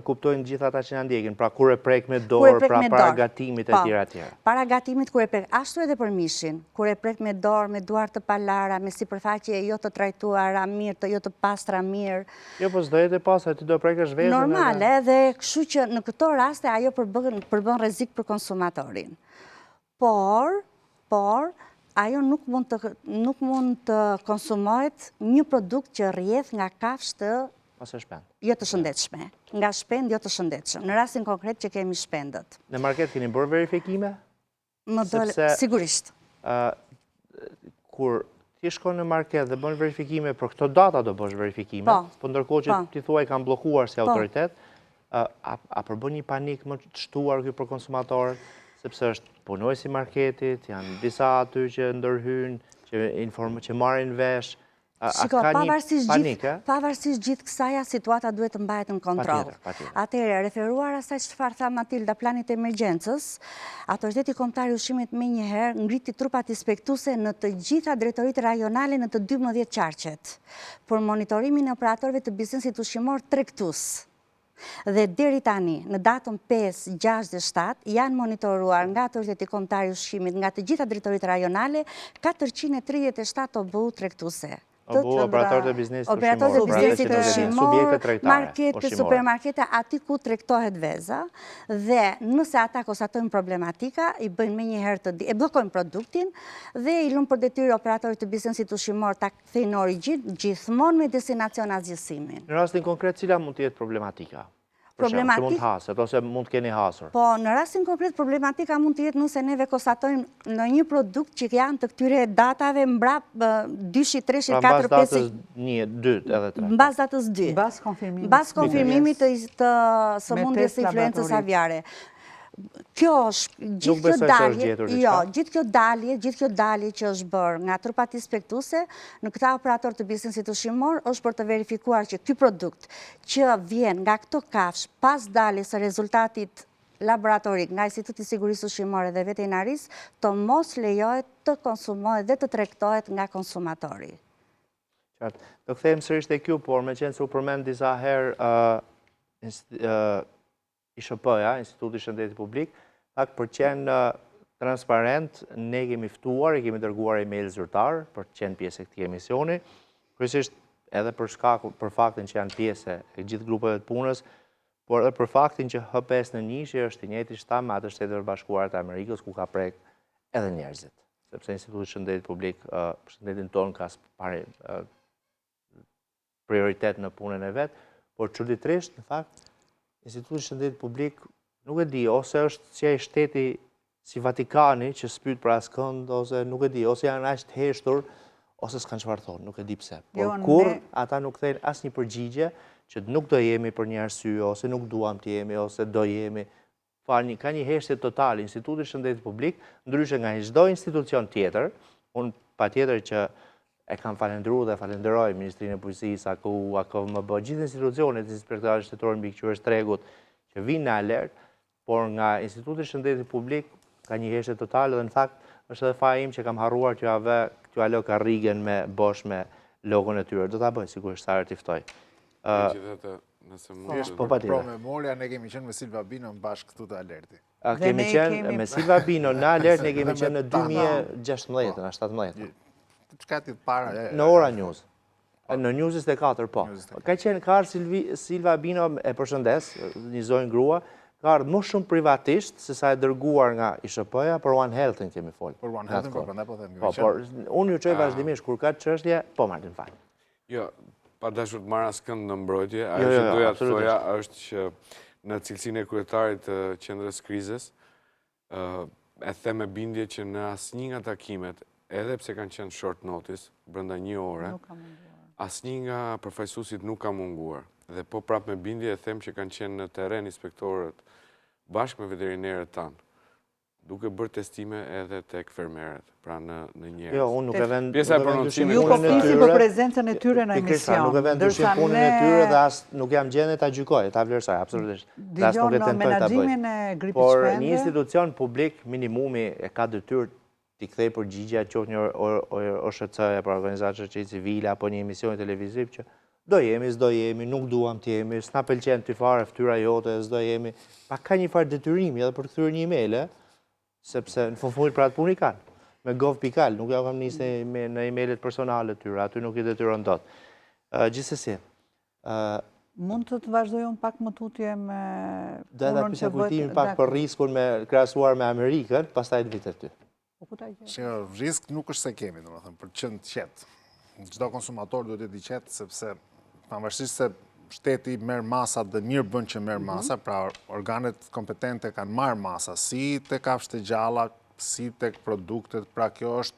kuptojnë gjitha ata që në ndjekin, pra kur e prek me dorë, pra para gatimit e tjera tjera. Para gatimit kur e prek, ashtu edhe për mishin, kur e prek me dorë, me duar të palara, me sipërfaqe jo të trajtuara mirë, jo të pastra mirë. Jo, po s'do jetë e pastra, ti do prekësh vezën. Normale, dhe kështu që në këto raste ajo përbën rrezik për konsumatorin. Por, ajo nuk mund të konsumohet një produkt që rrjedh nga kafshë të jo të shëndetshme, nga shpend jo të shëndetshëm, në rastin konkret që kemi shpendët. Në market keni bërë verifikime? Sigurisht. Kur ti shkon në market dhe bën verifikime, për këto data do bësh verifikime, po ndërkohë që ti thuaj kanë bllokuar si autoritet, a përbën një panik më të shtuar ky për konsumatorët, sepse është punojësi i marketit, janë disa aty që ndërhyjnë, që marrin vesh. Shiko, pavarësisht gjithë kësaja, situata duhet të mbahet në kontroll. Atëherë, referuar asaj çfarë tha Matilda, planit e emergjencës, Autoriteti Kombëtar i Ushqimit menjëherë ngriti trupat inspektuese në të gjitha drejtoritë rajonale në të 12 qarqet, për monitorimin e operatorëve të biznesit ushqimor tregtues. Dhe deri tani, në datën 5, 6 dhe 7, janë monitoruar nga Autoriteti Kombëtar i Ushqimit, nga të gjitha drejtoritë rajonale, 437 OBU tregtuese. Operatorët e biznesit ushqimor, markete, supermarkete, ati ku tregtohet veza, dhe nëse ata konstatojnë problematika, i bëjnë menjëherë e bllokojnë produktin dhe i lënë për detyrë operatorët të biznesit ushqimor ta kthejnë në origjinë, gjithmonë me destinacion asgjësimin. Në rastin konkret, cila mund të jetë problematika? Që mund të haset, ose mund të keni hasur? Po, në rastin konkret, problematika mund të jetë nëse neve konstatojmë në një produkt që janë të këtyre datave mbrap 2, 3, 4, 5... Mbas datës 1, 2 edhe 3. Mbas datës 2. Mbas konfirmimit të sëmundjes së influencës aviare. Kjo është, gjithë kjo dalje që është bërë nga trupat inspektuese në këta operator të biznesit ushqimor është për të verifikuar që ky produkt që vjen nga këto kafsh pas daljes së rezultatit laboratorik nga Instituti i Sigurisë Ushqimore dhe Veterinarisë të mos lejohet të konsumohet dhe të tregtohet nga konsumatori. Do kthehemi sërish te kjo, por meqense u përmend disa herë ISHP-ja, Instituti i Shëndetit Publik, për të qenë transparent, ne kemi ftuar, kemi dërguar email zyrtar për të qenë pjesë e këtij emisioni, kryesisht edhe për faktin që janë pjesë e gjithë grupeve të punës, por edhe për faktin që H5N1 është i njëjti shtam me atë Shtetet Bashkuara të Amerikës ku ka prek edhe njerëzit, sepse Instituti i Shëndetit Publik, shëndetin tonë ka prioritet në punën e vet, por çuditërisht në fakt Instituti i Shëndetit Publik nuk e di, ose është si ai shteti si Vatikani që s'pyet për askënd, ose nuk e di, ose janë aq të heshtur, ose s'kan çfarë thonë, nuk e di pse. Por kur ata nuk thënë asnjë përgjigje që nuk do jemi për një arsye, ose nuk duam të jemi, ose do jemi. Ka një heshtje totale Instituti i Shëndetit Publik, ndryshe nga çdo institucion tjetër, unë patjetër që e kam falendruar dhe falenderoj Ministrinë e Bujqësisë, AKU, AKVMB, gjithë institucionet, Inspektoratin Shtetëror Mbikëqyrjes Tregut, që vinë në alert, por nga Instituti i Shëndetit Publik ka një heshtje totale dhe në fakt është edhe faji im që kam harruar t'ju alo karrigen me bosh me logon e tyre. Do ta bëj sigurisht sa herë t'i ftoj. Megjithatë, nëse mund të pro memoria, ne kemi qenë me Silva Bino në bashkë këtu të alerti. Kemi qenë me Silva Bino në alert, ne kemi qenë në 2016, në 17. Në Ora News. Në News 24, po. Ka ardhur Silva Bino, e përshëndes, një zonjë grua, ka ardhur më shumë privatisht se sa e dërguar nga ISHP-ja, për One Health-in kemi folur. Për One Health-in, prandaj po them. Por unë ju çoj vazhdimisht kur ka çështje, po marrin fal. Jo, pa dashur të marr askënd në mbrojtje, ajo që doja të thoja është që në cilësinë e kryetarit të qendrës krizës, e them me bindje që në asnjë nga takimet, edhe pse kanë qenë short notice, brenda një ore, asnjë nga përfaqësuesit nuk ka munguar. Dhe po prapë me bindje e them që kanë qenë në terren inspektorët bashkë me veterinerët tanë, duke bërë testime edhe tek fermerët, pra në njerëz. Jo, unë nuk e vend pjesa e prononcimit. Ju po flisni për prezencën e tyre në emision. Nuk e vend dyshim punën e tyre dhe as nuk jam gjendje ta gjykoj, ta vlerësoj absolutisht. Dëgjon në menaxhimin e gripit por shpendë. një institucion publik minimumi e ka detyrë t'i kthej përgjigje qoftë një OSHC-ja për organizatë shoqërie civile apo një emision televiziv që do jemi, s'do jemi, nuk duam të jemi, s'na pëlqen ty fare fytyra jote, s'do jemi. Pa ka një farë detyrimi edhe për të kthyer një email, sepse në fund për atë punë i kanë. Me gov.al, nuk ja kam nisë në emailet personale të tyre, aty nuk i detyron dot. Gjithsesi, mund të vazhdoj unë pak më tutje me punën që bëhet. Do të kujtimin pak për riskun me krahasuar me Amerikën, pastaj të vitet ty. Risk nuk është se kemi, domethënë, për të qenë të qetë. Çdo konsumator duhet të jetë i qetë, sepse pavarësisht se shteti merr masat dhe mirë bën që merr masa, pra organet kompetente kanë marrë masa, si tek kafshët e gjalla, si tek produktet, pra kjo është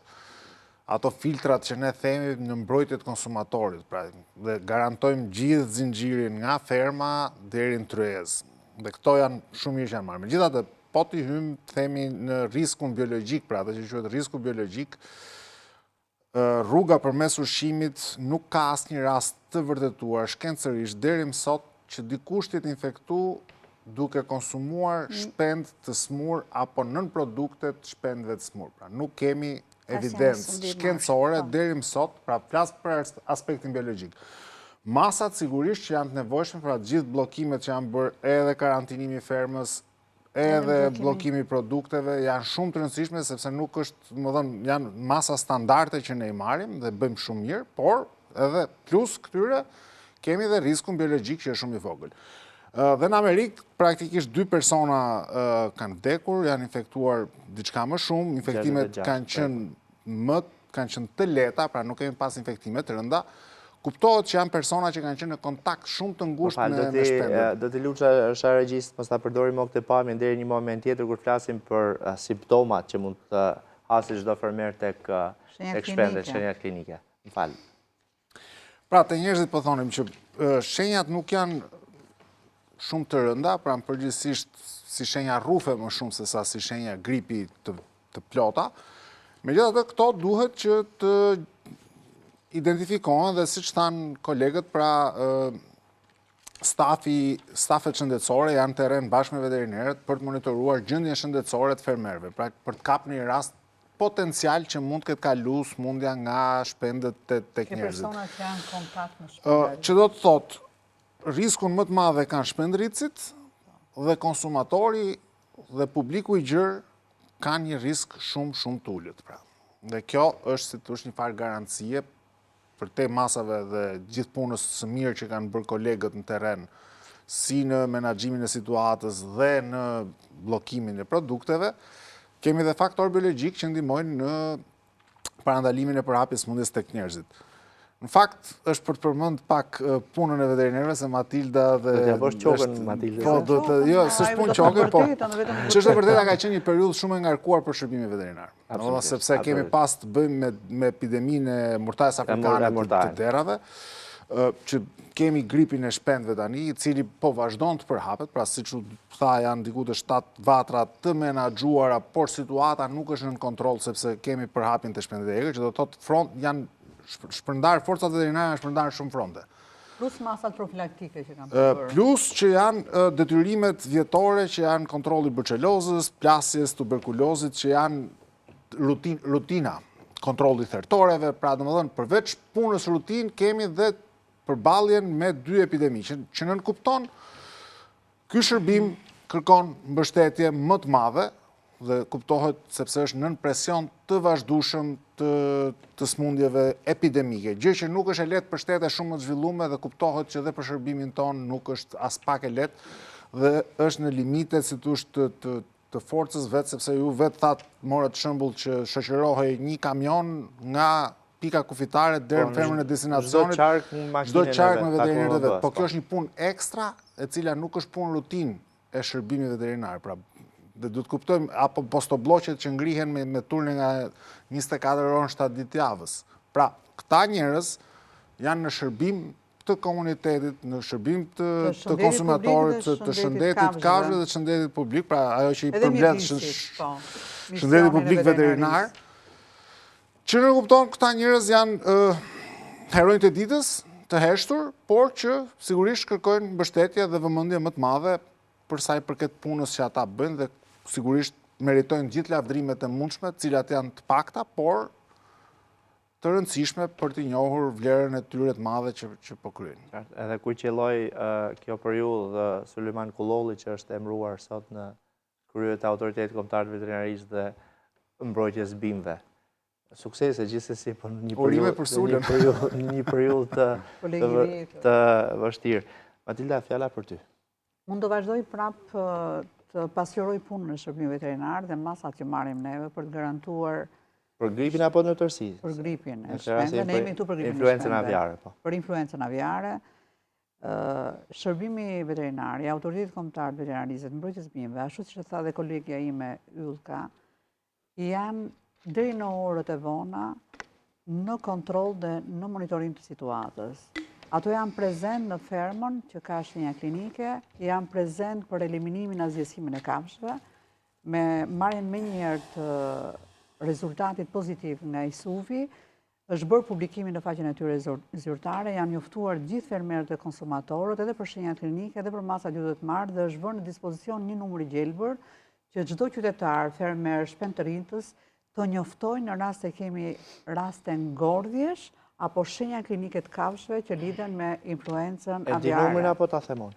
ato filtrat që ne themi në mbrojtje të konsumatorit, pra dhe garantojmë gjithë zinxhirin nga ferma deri në tryez. Dhe këto janë shumë mirë që janë marrë. Megjithatë, po të hymë themi në riskun biologjik, pra atë që quhet risku biologjik, rruga përmes ushqimit nuk ka asnjë rast të vërtetuar shkencërisht deri më sot që dikush të jetë infektuar duke konsumuar shpend të smur apo nën produkte të shpendëve të smur. Pra nuk kemi evidencë shkencore deri më sot, pra flas për aspektin biologjik. Masat sigurisht që janë të nevojshme për atë gjithë bllokimet që janë bërë, edhe karantinimi i fermës, edhe bllokimi i produkteve, janë shumë të rëndësishme sepse nuk është, janë masa standarde që ne i marrim dhe bëjmë shumë mirë, por edhe plus këtyre kemi dhe riskun biologjik që është shumë i vogël. Dhe në Amerikë praktikisht 2 persona kanë vdekur, janë infektuar diçka më shumë, infektimet kanë qenë të lehta, pra nuk kemi pas infektime të rënda. Kuptohet që janë persona që kanë qenë në kontakt shumë të ngushtë me shpendët. Do t'i luça është regjist, mos ta përdorim më këtë pamje deri një moment tjetër kur flasim për simptomat që mund të hasi çdo fermer tek shpendët, shenjat klinike. M'fal. Pra, te njerëzit po thonim që shenjat nuk janë shumë të rënda, pra në përgjithsisht si shenja rrufe më shumë se sa si shenja gripi të plota. Megjithatë, këto duhet që të identifikohen dhe siç thanë kolegët, pra stafet shëndetësore janë terren bashkë me veterinerët për të monitoruar gjendjen shëndetësore të fermerëve, pra për të kapur një rast potencial që mund të ketë kalu smundja nga shpendët tek njerëzit. Persona që janë kontakt me shpendët. Që do të thotë, riskun më të madh e kanë shpendëricit dhe konsumatori dhe publiku i gjerë kanë një risk shumë të ulët, pra. Dhe kjo është si thosh një farë garancie për te masave dhe gjithë punës së mirë që kanë bërë kolegët në terren, si në menaxhimin e situatës dhe në bllokimin e produkteve, kemi dhe faktor biologjik që ndihmojnë në parandalimin e përhapjes smundjes tek njerëzit. Në fakt, është për të përmend pak punën e veterinerëve, se Matilda dhe... Do t'ja bësh qokën, Matilda. Po, jo, s'është punë qokën, po... Që është e vërteta ka qenë një periudhë shumë e ngarkuar për shërbimin veterinar. Sepse kemi pas të bëjmë me epideminë e murtajës afrikane të terave, që kemi gripin e shpendëve tani, i cili po vazhdon të përhapet, pra siç u tha janë diku të 7 vatra të menaxhuara, por situata nuk është nën kontroll sepse kemi përhapjen të shpendëve egër, që do të thotë front janë shpërndar, forcat veterinare janë shpërndar shumë fronte. Plus masat profilaktike që kanë bërë. Plus që janë detyrimet vjetore që janë kontrolli bruçelozës, plasjes, tuberkulozit, që janë rutina, kontrolli thertoreve, pra domethënë përveç punës rutinë kemi dhe përballjen me 2 epidemi, që nën kupton ky shërbim kërkon mbështetje më të madhe dhe kuptohet sepse është nën presion të vazhdueshëm të smundjeve epidemike, gjë që nuk është e lehtë për shtete shumë më të zhvilluara dhe kuptohet që dhe për shërbimin ton nuk është as pak e lehtë dhe është në limitet si thosh të forcës vetë, sepse ju vetë thatë morët shembull që shoqërohej një kamion nga pika kufitare deri në fermën e destinacionit, çdo qark me veterinerët e vet. Po kjo është një punë ekstra e cila nuk është punë rutinë e shërbimit veterinar, pra dhe du të kuptojmë, apo postobloqet që ngrihen me turne nga 24 orë në 7 ditë javës. Pra, këta njerëz janë në shërbim të komunitetit, në shërbim të konsumatorit, të shëndetit kafshëve dhe të shëndetit publik, pra ajo që i përmbledh shëndetit publik veterinar, që në kupton këta njerëz janë heronjtë e ditës, të heshtur, por që sigurisht kërkojnë mbështetje dhe vëmendje më të madhe për sa i përket punës që ata bëjnë dhe sigurisht meritojnë gjithë lavdrimet e mundshme, cilat janë të pakta, por të rëndësishme për të njohur vlerën e tyre të madhe që po kryejnë. Edhe ku qelloi kjo periudhë Sulejman Kullolli që është emëruar sot në kryetë e Autoritetit Kombëtar të Veterinarisë dhe mbrojtjes bimëve. Suksese gjithsesi, po në një periudhë të vështirë. Matilda, fjala për ty. Unë do vazhdoj prapë të pasqyroj punën e shërbimit veterinar dhe masat që marrim neve për të garantuar Për gripin apo në tërsi? për gripin e Në këtë rast shpendëve, ne jemi këtu për gripin e influencën shpendëve. aviare, po. Për influencën aviare, shërbimi veterinar, i autoritetit kombëtar të veterinarisë të mbrojtjes bimëve, ashtu siç e tha dhe kolegja ime Yllka, janë deri në orët e vona në kontroll dhe në monitorim të situatës. Ato janë prezent në fermën që ka shenja klinike, janë prezent për eliminimin e azgjësimin e kafshëve, me marrjen menjëherë të rezultatit pozitiv nga ISUVI, është bërë publikimin në faqen e tyre zyrtare, janë njoftuar gjithë fermerët e konsumatorët edhe për shenjat klinike, edhe për masat ju do të marrë, dhe është bërë në dispozicion një numër i gjelbër që çdo qytetar, fermer, shpendërintës të njoftojnë në rast se kemi raste ngordhjesh apo shenja klinike të kafshëve që lidhen me influencën E di aviare. numrin apo ta themon?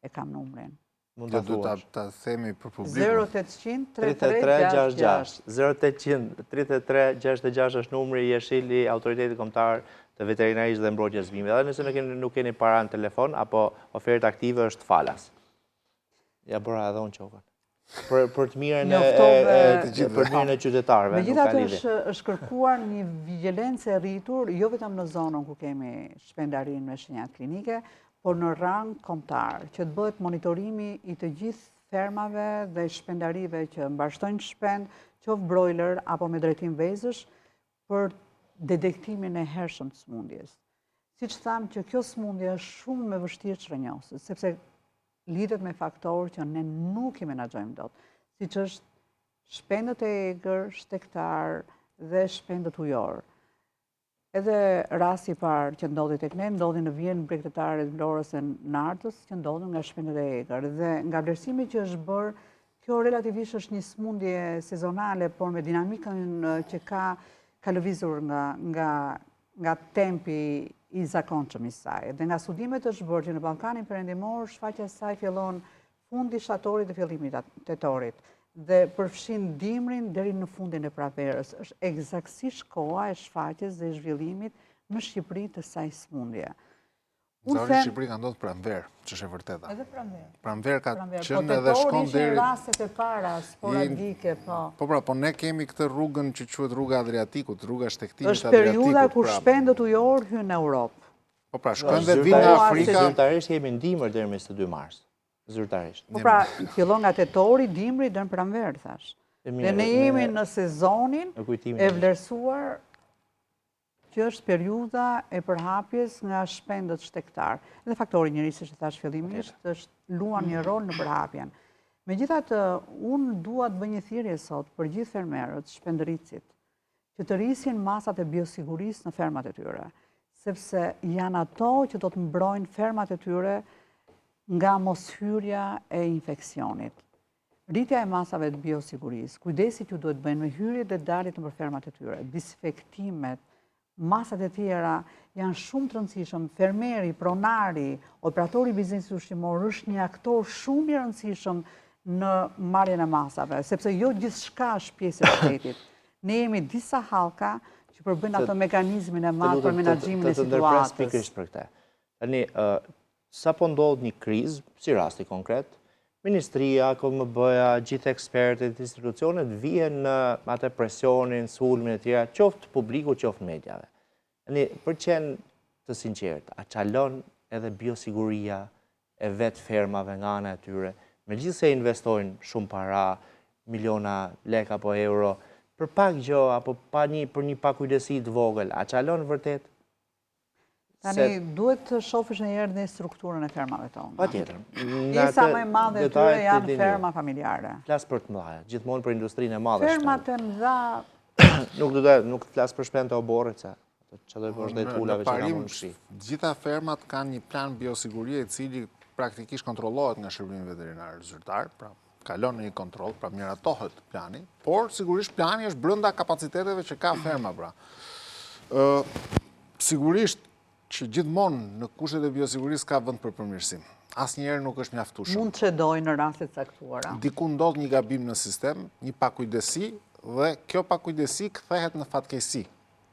E kam numrin. Mund Ta të du thuash. ta themi për publikun. 0800 3366. 0800 3366 është numri i jeshili Autoritetit Kombëtar të Veterinarisë dhe Mbrojtjes Bimëve. Edhe nëse nuk keni para në telefon apo ofertë aktive është falas. Ja bëra edhe unë qokën. Për të mirën e qytetarëve. Megjithatë është kërkuar një vigjilencë e rritur, jo vetëm në zonën ku kemi shpendarinë me shenjat klinike, por në rang kombëtar, që të bëhet monitorimi i të gjithë fermave dhe shpendarive që mbashtojnë shpend, qoftë broiler apo me drejtim vezësh, për detektimin e hershëm të smundjes. Siç thamë që kjo smundje është shumë me vështirë çrënjosës, sepse lidhet me faktorë që ne nuk i menaxhojmë dot, siç është shpendët e egër, shtektar dhe shpendët ujor. Edhe rasti i parë që ndodhi tek ne, ndodhi në vijën bregdetare të Vlorës së Nartës, që ndodhin nga shpendët e egër. Dhe nga vlerësimi që është bërë, kjo relativisht është një smundje sezonale, por me dinamikën që ka lëvizur nga tempi i zakonshëm i saj. Dhe nga studimet është bërë që në Ballkanin Perëndimor shfaqja e saj fillon fundi shtatorit dhe fillimi tetorit, dhe përfshin dimrin deri në fundin e pranverës. Është eksaktësisht koha e shfaqjes dhe zhvillimit në Shqipëri të saj smundje. Zori në Shqipëri ka ndodhur pranverë, që është e vërteta. Edhe pranverë. Pranverë ka qenë edhe shkon deri. Po rastet e para sporadike, po. Po ne kemi këtë rrugën që quhet rruga Adriatikut, rruga shtektimit Është periudha kur shpendët ujor hynë në Europë. Po pra, shkojnë dhe vinë në Afrika. Zyrtarisht jemi në dimër deri me 22 mars. Zyrtarisht. Po pra, fillon nga tetori, dimri deri në pranverë, thash. Dhe ne jemi në sezonin e vlerësuar që është periudha e përhapjes nga shpendët shtektar. Dhe faktori njerëzor, që thash fillimisht, është luan një rol në përhapjen. Megjithatë, unë dua të bëj një thirrje sot për gjithë fermerët, shpendëricit, që të rrisin masat e biosigurisë në fermat e tyre, sepse janë ato që do të mbrojnë fermat e tyre nga moshyrja e infeksionit. Rritja e masave të biosigurisë, kujdesit ju duhet bëjnë me hyrjet dhe daljet në fermat e tyre, disinfektimet, masat e tjera janë shumë të rëndësishëm. Fermeri, pronari, operatori i biznesit ushqimor është një aktor shumë i rëndësishëm në marrjen e masave, sepse jo gjithçka është pjesë e shtetit. Ne jemi disa hallka që përbëjnë ato mekanizmin e madh për menaxhimin e situatës. Pikërisht për këtë. Tani, sa po ndodh një krizë, si rasti konkret, Ministria, KMB-ja, gjithë ekspertët, institucionet vihen në atë presionin, sulmin e tjera, qoftë publiku, qoftë mediave. Për qenë të sinqert, a çalon edhe biosiguria e vetë fermave nga ana e tyre, megjithëse investojnë shumë para, miliona lek apo euro, për pak gjë apo për një pakujdesi të vogël, a çalon vërtet? Tani, duhet të shofësh njëherë në strukturën e fermave tonë. Patjetër. Pjesa më e madhe e tyre janë ferma familjare. Flas për të mëdha, gjithmonë për industrinë e madhe. Fermat e mëdha nuk flas për shpend të oborrit, se çdo gjë është dhe tulave që kanë mundësi. Gjitha fermat kanë një plan biosigurie i cili praktikisht kontrollohet nga shërbimi veterinar zyrtar, pra kalon në një kontroll, pra miratohet plani, por sigurisht plani është brenda kapaciteteve që ka ferma, pra. Sigurisht që gjithmonë në kushtet e biosigurisë ka vend për përmirësim. Asnjëherë nuk është mjaftueshëm. Mund të çdojnë në raste të caktuara. Diku ndodh një gabim në sistem, një pakujdesi, dhe kjo pakujdesi kthehet në fatkeqësi.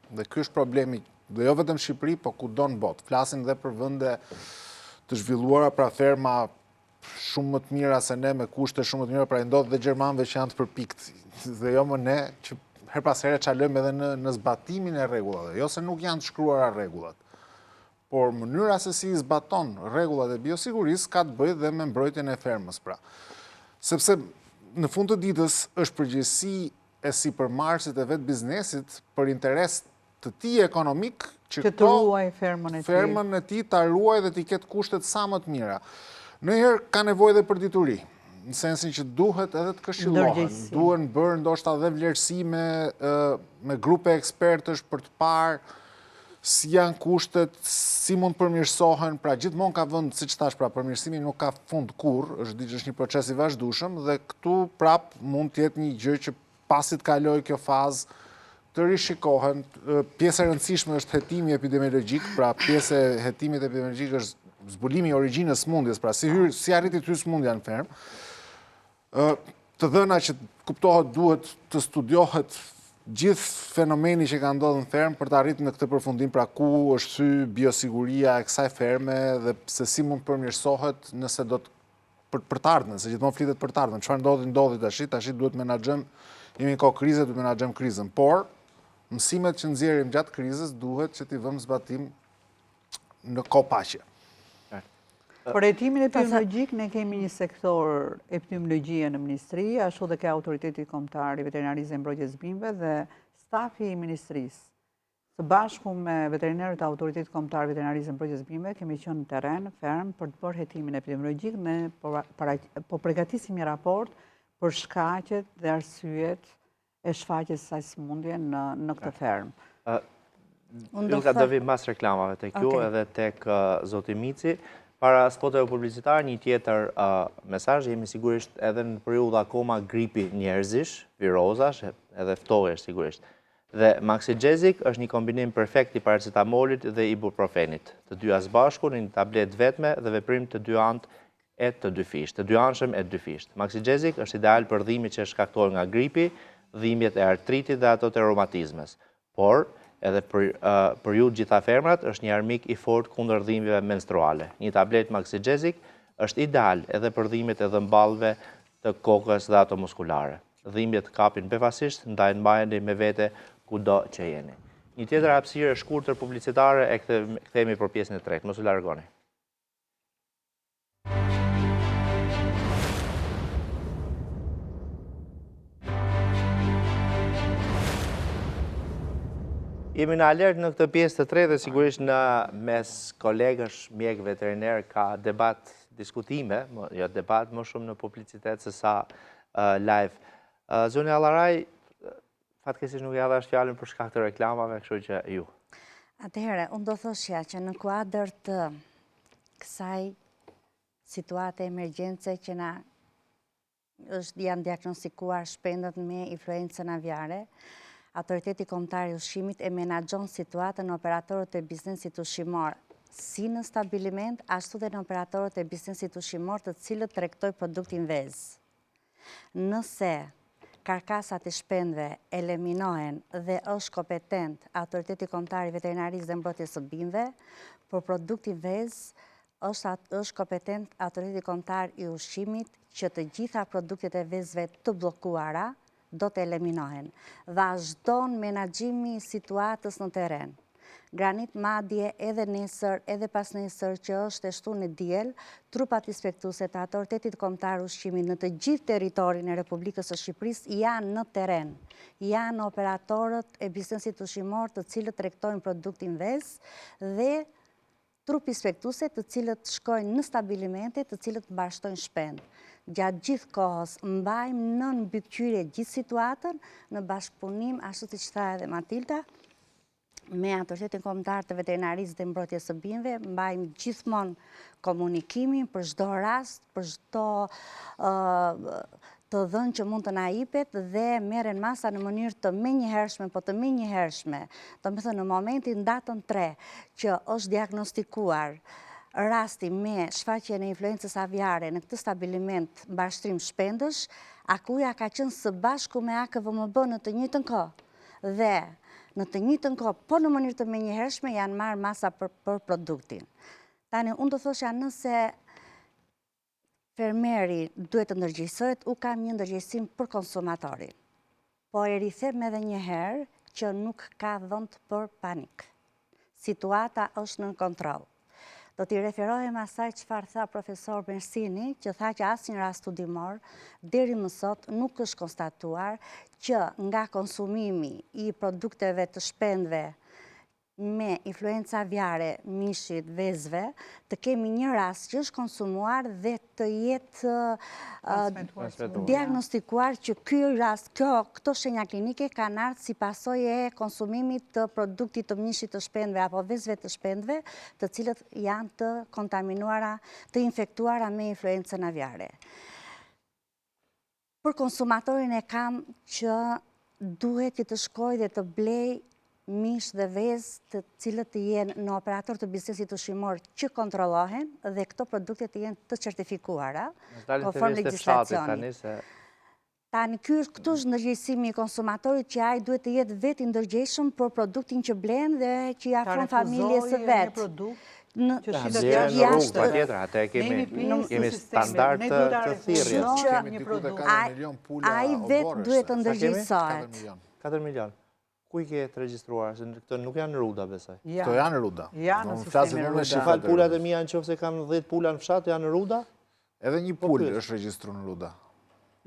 Dhe ky është problemi, dhe jo vetëm në Shqipëri, po kudo në botë. Flasim edhe për vende të zhvilluara, pra ferma shumë më të mira se ne, me kushte shumë më të mira, pra i ndodhë dhe Gjermanëve që janë të përpikt, dhe jo më ne, që her pas here qalëm edhe në zbatimin e rregullave, jo se nuk janë të shkruara rregullat. Por mënyra se si zbaton rregullat e biosigurisë ka të bëjë dhe me mbrojtjen e fermës, pra. Sepse në fund të ditës është përgjegjësi e sipërmarrësit e vetë biznesit për interes të tij ekonomik që të ruaj fermën e tij. Fermën e tij ta ruaj dhe t'i ketë kushtet sa më të mira. Ndonjëherë ka nevojë edhe për dituri, në sensin që duhet edhe të këshillohen, duhen bërë ndoshta edhe vlerësime me grupe ekspertësh për të parë si janë kushtet, si mund përmirësohen, pra gjithmonë ka vend, siç thash, pra përmirësimi nuk ka fund kurrë, është një proces i vazhdueshëm dhe këtu prap mund të jetë një gjë që pasi të kalojë kjo fazë të rishikohen. Pjesë e rëndësishme është hetimi epidemiologjik, pra pjesë e hetimit epidemiologjik është zbulimi i origjinës së smundjes, pra si arriti të hyjë smundja në fermë. Të dhëna që kuptohet duhet të studiohet gjithë fenomeni që ka ndodhur në fermë për të arritur në këtë përfundim, pra ku është hyrë biosiguria e kësaj ferme dhe se si mund të përmirësohet nëse do të për të ardhmen, se gjithmonë flitet për të ardhmen. Çfarë ndodhi tash duhet menaxhojmë, jemi në kohë krize, duhet menaxhojmë krizën, por mësimet që nxjerrim gjatë krizës duhet që t'i vëmë zbatim në kohë paqe. Për hetimin epidemiologjik, ne kemi një sektor epidemiologjie në Ministri, ashtu dhe ka Autoriteti Kombëtar i Veterinarisë dhe Mbrojtjes së Bimëve dhe stafi i Ministrisë. Së bashku me veterinarët e Autoritetit Kombëtar i Veterinarisë dhe Mbrojtjes së Bimëve, kemi qenë në terren, ferm, për të bërë hetimin epidemiologjik, ne po përgatisim një raport për shkaqet dhe arsyet e shfaqjes së saj sëmundje në këtë fermë. Ylka do vi mas reklamave tek ju edhe tek zoti Mici. Para spoteve publicitare, një tjetër mesazh, jemi sigurisht edhe në periudhë akoma gripi njerëzish, virozash, edhe ftohesh sigurisht. Dhe Maxigesic është një kombinim perfekt i paracetamolit dhe ibuprofenit. Të dyja së bashku në një tablet vetme dhe veprim të dy anët e të dy fisht, të dy anshëm e të dy fisht. Maxigesic është ideal për dhimbjet që shkaktohen nga gripi, dhimbjet e artritit dhe ato të reumatizmes. Por edhe për ju gjitha fermrat është një armik i fortë kundër dhimbjeve menstruale. Një tablet Maxigesic është ideal edhe për dhimbjet e dhëmballëve të kokës dhe ato muskulare. Dhimbjet kapin befasisht, ndaj mbajeni me vete kudo që jeni. Një tjetër hapësirë e shkurtër publicitare e kthehemi për pjesën e tretë. Mos u largoni. Jemi në alert në këtë pjesë të tretë dhe sigurisht në mes kolegësh, mjek veteriner, ka debat, diskutime, jo debat, më shumë në publicitet se sa live. Zoni Allaraj, fatkesish nuk ja dhash fjalën për shkak të reklamave, kështu që ju. Atëherë, unë do thoshja që në kuadër të kësaj situate emergjence që janë diagnostikuar shpendët me influencën aviare, Autoriteti Kombëtar i Ushqimit e menaxhon situatën në operatorët e biznesit ushqimor, si në stabiliment, ashtu dhe në operatorët e biznesit ushqimor të cilët tregtojnë produktin vezë. Nëse karkasat e shpendëve eliminohen dhe është kompetent Autoriteti Kombëtar i Veterinarisë dhe Mbrojtjes së Bimëve, për produktin vezë është kompetent Autoriteti Kombëtar i Ushqimit që të gjitha produktet e vezëve të bllokuara do të eliminohen. Vazhdon menaxhimi i situatës në terren. Granit madje edhe nesër, edhe pas nesër që është e shtunë në diel, trupat inspektuese të Autoritetit Kombëtar Ushqimit në të gjithë territorin e Republikës së Shqipërisë janë në terren. Janë operatorët e biznesit ushqimor të cilët tregtojnë produktin vezë dhe trup inspektuese të cilët shkojnë në stabilimente, të cilët mbashtojnë shpend. Gjatë gjithë kohës mbajmë në mbikëqyrje gjithë situatën në bashkëpunim, ashtu siç tha edhe Matilda, me Autoritetin Kombëtar të Veterinarisë dhe Mbrojtjes së Bimëve, mbajmë gjithmonë komunikimin për çdo rast, për çdo të dhënë që mund të na jepet dhe merren masa në mënyrë të menjëhershme, po të menjëhershme. Domethënë në momentin datën 3 që është diagnostikuar rasti me shfaqjen e influencës aviare në këtë stabiliment mbashtrim shpendësh, akuja ka qenë së bashku me AKVMB në të njëjtën kohë dhe në të njëjtën kohë, po në mënyrë të menjëhershme janë marrë masa për produktin. Tani unë do thosha nëse fermeri duhet të ndërgjegjësohet, u kam një ndërgjegjësim për konsumatorin. Po e rithem edhe një herë që nuk ka vend për panik. Situata është nën kontroll. Do t'i referohem asaj çfarë tha profesor Mersini, që tha që asnjë rast studimor deri më sot nuk është konstatuar që nga konsumimi i produkteve të shpendve me influenca aviare, mishit, vezëve, të kemi një rast që është konsumuar dhe të jetë diagnostikuar që ky rast, këto shenja klinike kanë ardhur si pasojë e konsumimit të produktit të mishit të shpendve apo vezëve të shpendve, të cilët janë të kontaminuara, të infektuara me influencën aviare. Për konsumatorin e kam që duhet të shkojë dhe të blej mish dhe vezë të cilët të jenë në operator të biznesit ushqimor që kontrollohen dhe këto produkte të jenë të certifikuara konform legjislacionit. Tani këtu është ndërgjegjësimi i konsumatorit që ai duhet të jetë vetë i ndërgjegjshëm për produktin që blen dhe që i afron familjes së vet. Kemi standard të thirrjes. Ai vetë duhet të ndërgjegjësohet. 4 milion. Ku i ke të regjistruar? Se këto nuk janë në ruda, besoj. Këto janë në ruda. Janë në sistemin ruda. Shifal pulat e mia nëse kam 10 pula në fshat, janë në ruda? Edhe një pul është regjistruar në ruda.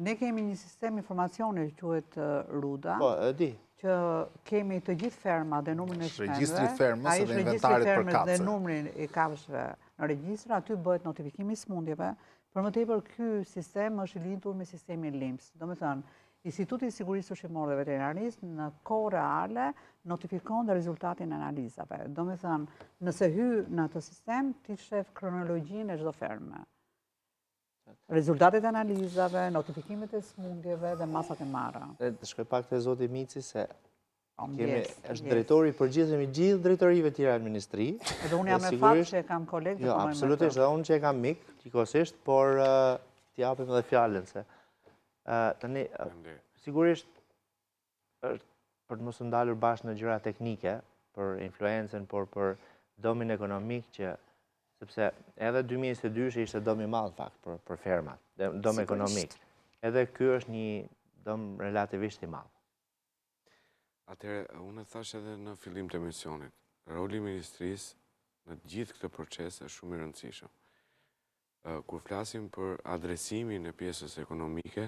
Ne kemi një sistem informacioni që quhet ruda. Po, e di. Që kemi të gjithë ferma dhe numrin e shpendëve. Regjistri i fermës dhe inventarit për kafshë. Dhe numrin e kafshëve në regjistër, aty bëhet notifikimi i smundjeve. Për më tepër ky sistem është i lidhur me sistemin LIMS. Domethënë, Instituti i Sigurisë Ushqimore dhe Veterinarisë në kohë reale notifikon dhe rezultatin e analizave. Domethënë, nëse hy në atë sistem, ti shef kronologjinë e çdo ferme. Rezultatet e analizave, notifikimet e smundjeve dhe masat e marra. Të shkoj pak te zoti Mici se është drejtori i përgjithshëm i gjithë drejtorive tjera në ministri. Edhe unë jam me fat që kam kolegë të punojnë. Jo, absolutisht, edhe unë që e kam mik, njëkohësisht, por t'i japim edhe fjalën se tani, sigurisht, për të mos ndalur bashkë në gjëra teknike, për influencën, por për domin ekonomik që, sepse edhe 2022 ishte dom i madh fakt për fermat, dom ekonomik. Edhe ky është një dom relativisht i madh. Atëherë, unë thash edhe në fillim të emisionit, roli i ministrisë në gjithë këtë proces është shumë i rëndësishëm. Kur flasim për adresimin e pjesës ekonomike,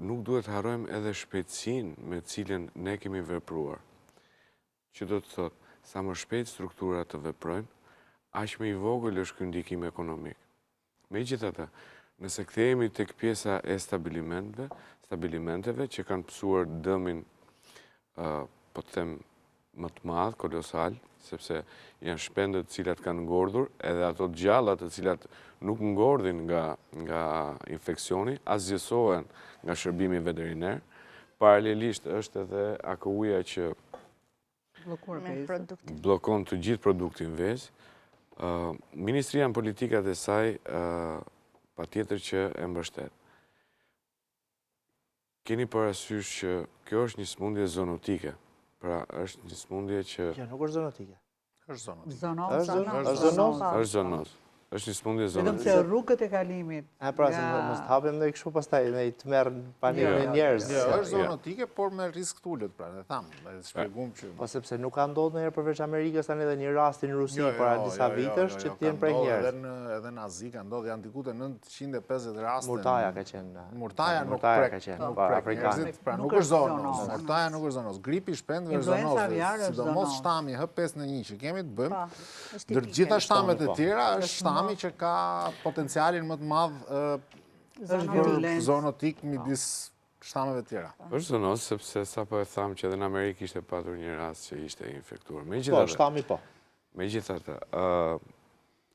nuk duhet harrojmë edhe shpejtësinë me cilën ne kemi vepruar. Që do të thotë, sa më shpejt strukturat të veprojnë, aq më i vogël është ky ndikim ekonomik. Megjithatë, nëse kthehemi tek pjesa e stabilimenteve që kanë pësuar dëmin, po të them, më të madh, kolosal, sepse janë shpendët cilat kanë ngordhur, edhe ato gjallat të cilat nuk ngordhin nga infeksioni, asgjësohen nga shërbimi veteriner. Paralelisht është edhe AKU-ja që blokon të gjithë produktin vezë. Ministria në politikat e saj patjetër që e mbështet. Keni parasysh që kjo është një smundje zoonotike. Pra, është një smundje që... Jo, nuk është zoonotike. Është zonos. Është një smundje Vetëm zonotike. se rrugët e kalimit. Pra, se mos të hapim dhe kështu pastaj, dhe i të merë panikën e njerëz. Është zoonotike, por me risk t'ullët, pra, dhe thamë, dhe shpjegum që... Po sepse nuk ka ndodhur ndonjëherë përveç Amerikës tani edhe një rast në Rusi para disa vitësh që t'jenë prej njerëz. Edhe në Azi ka ndodhur, janë diku të 950 raste. Murtaja ka qenë. Murtaja nuk prek njerëzit, pra nuk është zonos. Murtaja nuk është zonos. Gripi i shpendëve është zonos. Sidomos shtami H5N1 që kemi të bëjmë, ndër gjitha shtamet e tjera është shtami që ka potencialin më të madh zoonotik midis shtameve tjera. Është zonos, sepse sa po e thamë që edhe në Amerikë ishte patur një rast që ishte infektuar. Po, shtami po. Megjithatë,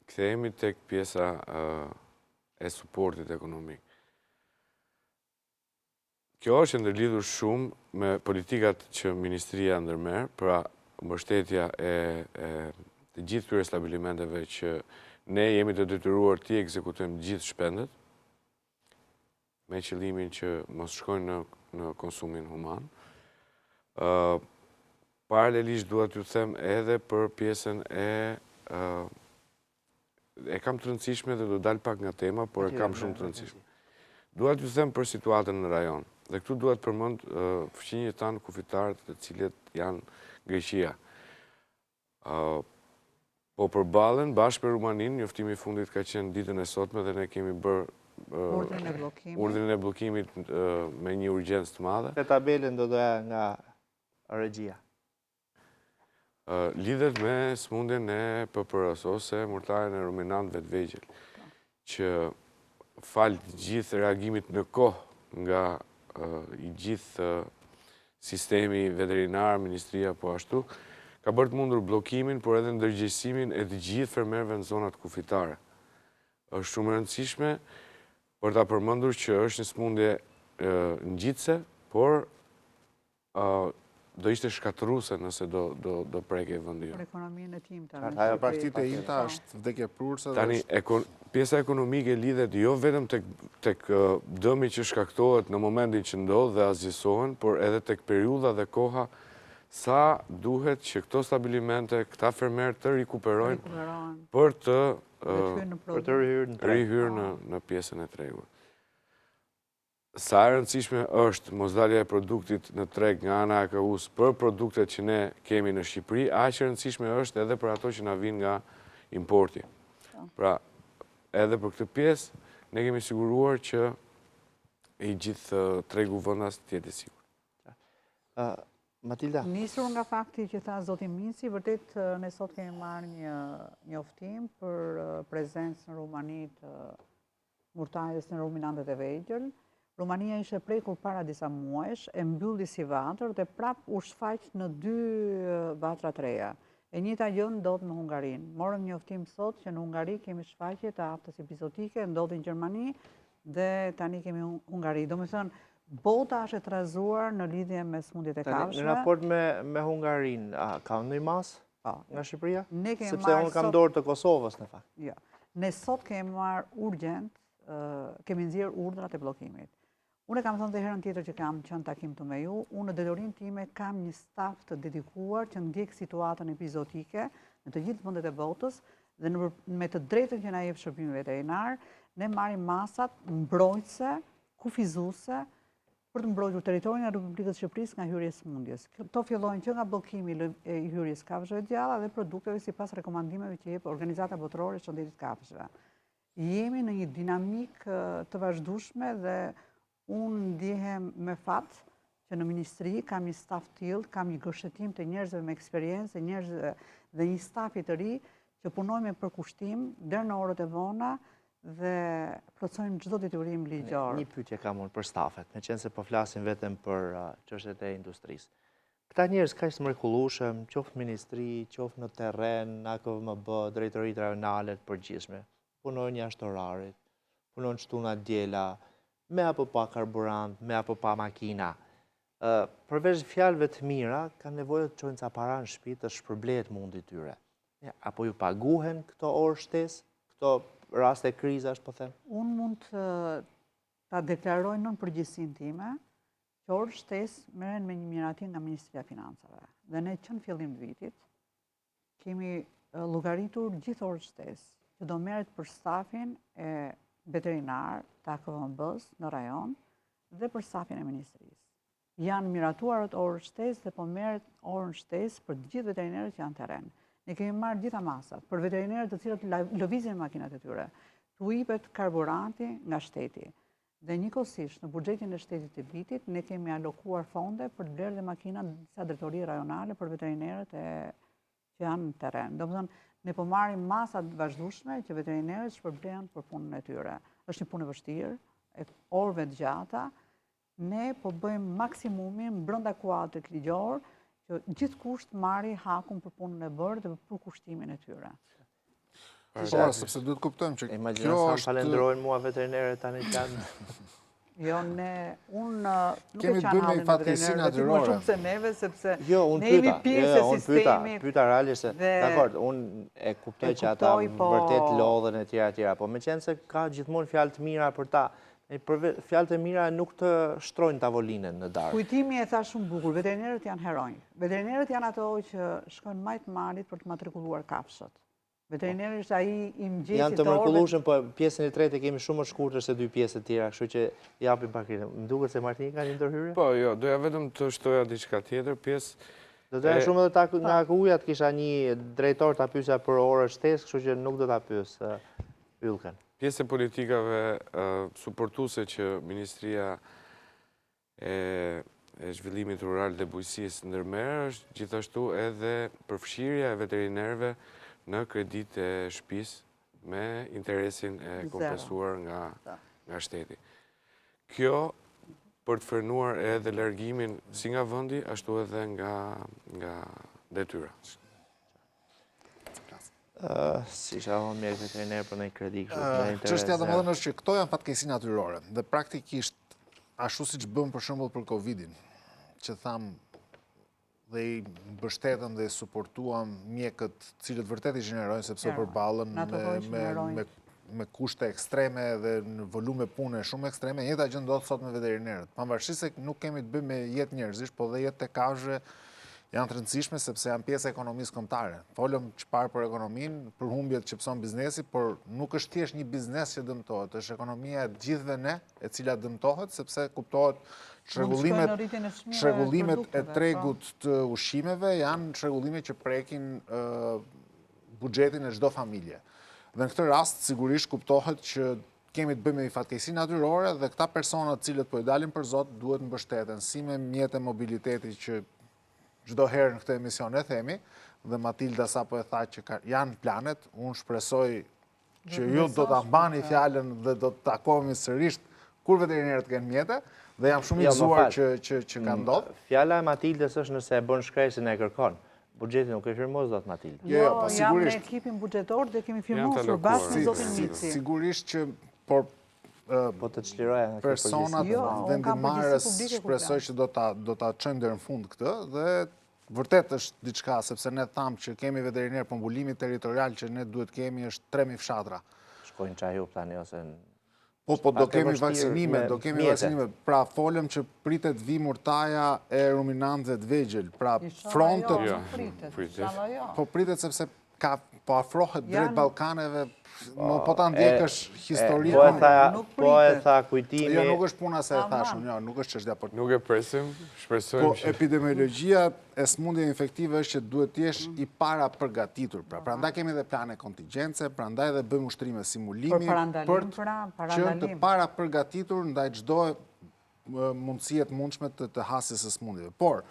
kthehemi tek pjesa e suportit ekonomik. Kjo është ndërlidhur shumë me politikat që ministria ndërmerr, pra mbështetja e të gjithë këtyre stabilimenteve që ne jemi të detyruar të ekzekutojmë gjithë shpendet, me qëllimin që mos shkojnë në konsumin human. Paralelisht duhet t'ju them edhe për pjesën e e kam të rëndësishme dhe do dalë pak nga tema, por e kam shumë të rëndësishme. Duat ju them për situatën në rajon. Dhe këtu duat përmend fëqinjët tanë kufitarët të cilët janë Greqia. Po përbalen, bashkë për Rumanin, njoftimi i fundit ka qenë ditën e sotme dhe ne kemi bërë urdhrin e bllokimit me një urgjencë të madhe. Te tabelën do doja nga regjia. Lidhet me smundjen e PPR-s ose murtaren e ruminantëve të vegjël, që falë gjithë reagimit në kohë nga i gjithë sistemi veterinar, ministria po ashtu, ka bërë të mundur bllokimin, por edhe ndërgjegjësimin e të gjithë fermerëve në zonat kufitare. Është shumë e rëndësishme për ta përmendur që është një smundje ngjitse, por do ishte shkatërruese nëse do prekej vendi. Për ekonominë e timta. Ajo praktikë e imta është vdekje prurse. Tani, pjesa ekonomike lidhet jo vetëm tek dëmi që shkaktohet në momentin që ndodh dhe azgjësohen, por edhe tek periudha dhe koha sa duhet që këto stabilimente, këta fermerë të rikuperojnë për të rihyrë në pjesën e tregut. Sa e rëndësishme është mosdalja e produktit në treg nga ana e AKU-s për produktet që ne kemi në Shqipëri, aq e rëndësishme është edhe për ato që na vijnë nga importi. Pra, edhe për këtë pjesë, ne kemi siguruar që i gjithë tregu vendas të jetë i sigurt. Matilda. Nisur nga fakti që tha zoti Minsi, vërtet ne sot kemi marrë një njoftim për prezencë në Rumani të murtares në ruminantët e vegjël. Rumania ishte prekur para disa muajsh, e mbylli si vatër dhe prap u shfaq në 2 vatra të reja. E njëjta gjë ndodh në Hungarinë. Morëm njoftim sot që në Hungari kemi shfaqje të aftës epizodike, ndodhi në Gjermani dhe tani kemi Hungari. Domethënë, bota është e trazuar në lidhje me smundjet e kafshëve. Në raport me Hungarinë, ka ndonjë mas nga Shqipëria? Sepse unë kam dorë të Kosovës në fakt. Jo. Ne sot kemi marrë urgjent, kemi nxjerrë urdhrat e bllokimit. Unë kam thënë dhe herën tjetër që kam qenë takim të me ju, unë në delerin time kam një staf të dedikuar që ndjek situatën epizodike në të gjithë vendet e botës dhe me të drejtën që na jep shërbimi veterinar, ne marrim masat mbrojtëse, kufizuese për të mbrojtur territorin e Republikës së Shqipërisë nga hyrja e smundjes. Këto fillojnë që nga bllokimi i hyrjes kafshëve të gjalla dhe produkteve sipas rekomandimeve që jep Organizata Botërore e Shëndetit të Kafshëve. Jemi në një dinamik të vazhdueshme dhe unë ndihem me fat që në ministri kam një staf tillë, kam një gëshëtim të njerëzve me eksperiencë, njerëzve dhe një stafi të ri që punojmë me përkushtim deri në orët e vona dhe plotësojmë çdo detyrim ligjor. Një pyetje kam unë për stafet, meqense po flasim vetëm për çështjet e industrisë. Këta njerëz kaq të mrekullueshëm, qoftë ministri, qoftë në terren, AKVMB, drejtoritë rajonale të përgjithshme, punojnë jashtë orarit, punojnë shtuna djela, me apo pa karburant, me apo pa makina. Përveç fjalëve të mira, kanë nevojë të çojnë ca para në shtëpi të shpërblehet mundi i tyre. Apo ju paguhen këto orë shtesë, këto raste krizash, po them? Unë mund ta deklaroj nën përgjegjësinë time që orë shtesë merren me një miratim nga Ministria e Financave. Dhe ne që në fillim të vitit kemi llogaritur gjithë orë shtesë që do merret për stafin e veterinar të AKVMB-s në rajon dhe për stafin e ministrisë. Janë miratuar orë shtesë dhe po merret orën shtesë për të gjithë veterinerët që janë terren. Ne kemi marrë gjitha masat për veterinerët të cilët lëvizin makinat e tyre. Tu jepet karburanti nga shteti. Dhe njëkohësisht në buxhetin e shtetit të vitit ne kemi alokuar fonde për të blerë dhe makina në disa drejtori rajonale për veterinerët që janë në terren. Domethënë, ne po marrim masat vazhdueshme që veterinerët shpërblehen për punën e tyre. Është një punë e vështirë, e orëve të gjata. Ne po bëjmë maksimumin brenda kuadrit ligjor që gjithkusht marri hakun për punën e bërë dhe për përkushtimin e tyre. Po, sepse duhet kuptojmë që kjo është... falendrojnë mua veterinerët tani kanë... Jo, unë nuk e kemi qanë halin në veterinerët, më shumë se neve, sepse ne jemi pjesë e sistemit. Pyeta realisht se, dakord, unë e kuptoj që ata vërtet lodhen e tjera, po me qenë se ka gjithmonë fjalë të mira për ta, fjalët e mira nuk të shtrojnë tavolinën në darkë. Kujtimi e tha shumë bukur, veterinerët janë heronj. Veterinerët janë ato që shkojnë majtë malit për të matrikulluar kafshët. Veterineri është ai i mëngjesit Janë të mrekullueshëm, po pjesën e tretë kemi shumë më shkurtër se dy pjesë të tjera, kështu që japim pak rritëm. Më duket se Martini ka një ndërhyrje? Po, jo, doja vetëm të shtoja diçka tjetër, pjesë. Do të shumë edhe nga ujat kisha një drejtor ta pyesja për orë shtesë, kështu që nuk do ta pyes Yllken. Pjesë e politikave suportuese që Ministria e Zhvillimit Rural dhe Bujqësisë ndërmerr është gjithashtu edhe përfshirja e veterinerëve në kredit e shtëpisë me interesin e kompensuar nga shteti. Kjo për të frenuar edhe largimin si nga vendi, ashtu edhe nga detyra. Si shavon mjek veteriner për një kredi kështu me interes. Çështja domethënë është që këto janë fatkeqësi natyrore dhe praktikisht ashtu siç bëm për shembull për Covidin, që tham dhe i mbështetëm dhe i suportuam mjekët cilët vërtet i gjenerojnë sepse përballën me kushte ekstreme dhe në volume pune shumë ekstreme, njëjta gjë ndodh sot me veterinerët. Pavarësisht se nuk kemi të bëjmë me jetë njerëzish, po dhe jetë të kafshëve janë të rëndësishme sepse janë pjesë e ekonomisë kombëtare. Folëm çfarë për ekonominë, për humbjet që pëson biznesi, por nuk është thjesht një biznes që dëmtohet, është ekonomia e gjithëve ne e cila dëmtohet sepse kuptohet çrregullimet e tregut të ushqimeve janë çrregullime që prekin buxhetin e çdo familje. Dhe në këtë rast sigurisht kuptohet që kemi të bëjmë me fatkeqësi natyrore dhe këta persona të cilët po i dalin për Zot duhet mbështeten si me mjete mobiliteti që çdo herë në këtë emision e themi, dhe Matilda sapo e tha që janë planet, unë shpresoj që ju do ta mbani fjalën dhe do të takohemi sërish kur veterinerët kenë mjete dhe jam shumë i gëzuar që ka ndodhur. Fjala e Matildës është nëse e bën shkresën e kërkon. Buxheti nuk e firmos dot Matildë. Jo, jam me ekipin buxhetor dhe kemi firmosur bashkë me zotin Mici. Sigurisht që po të çliroja personat vendimarrës shpresoj që do ta çojmë deri në fund këtë dhe vërtet është diçka sepse ne thamë që kemi veteriner për mbulimi territorial që ne duhet kemi është 3000 fshatra. Shkojnë çaju tani ose Po do kemi vaksinime, Pra folëm që pritet vi murtaja e ruminantëve të vegjël, pra frontët. Po pritet sepse po afrohet drejt Ballkaneve, po ta ndjekësh historinë. Po e tha kujtimi. Jo, nuk është puna se e thashun, jo, nuk është çështja. Nuk e presim, shpresojmë. Po epidemiologjia e sëmundjeve infektive është që duhet të jesh i para përgatitur. Prandaj kemi edhe plane kontingjence, prandaj edhe bëjmë ushtrime simulimi për që të para përgatitur ndaj çdo mundësie të mundshme të hasjes së sëmundjeve. Por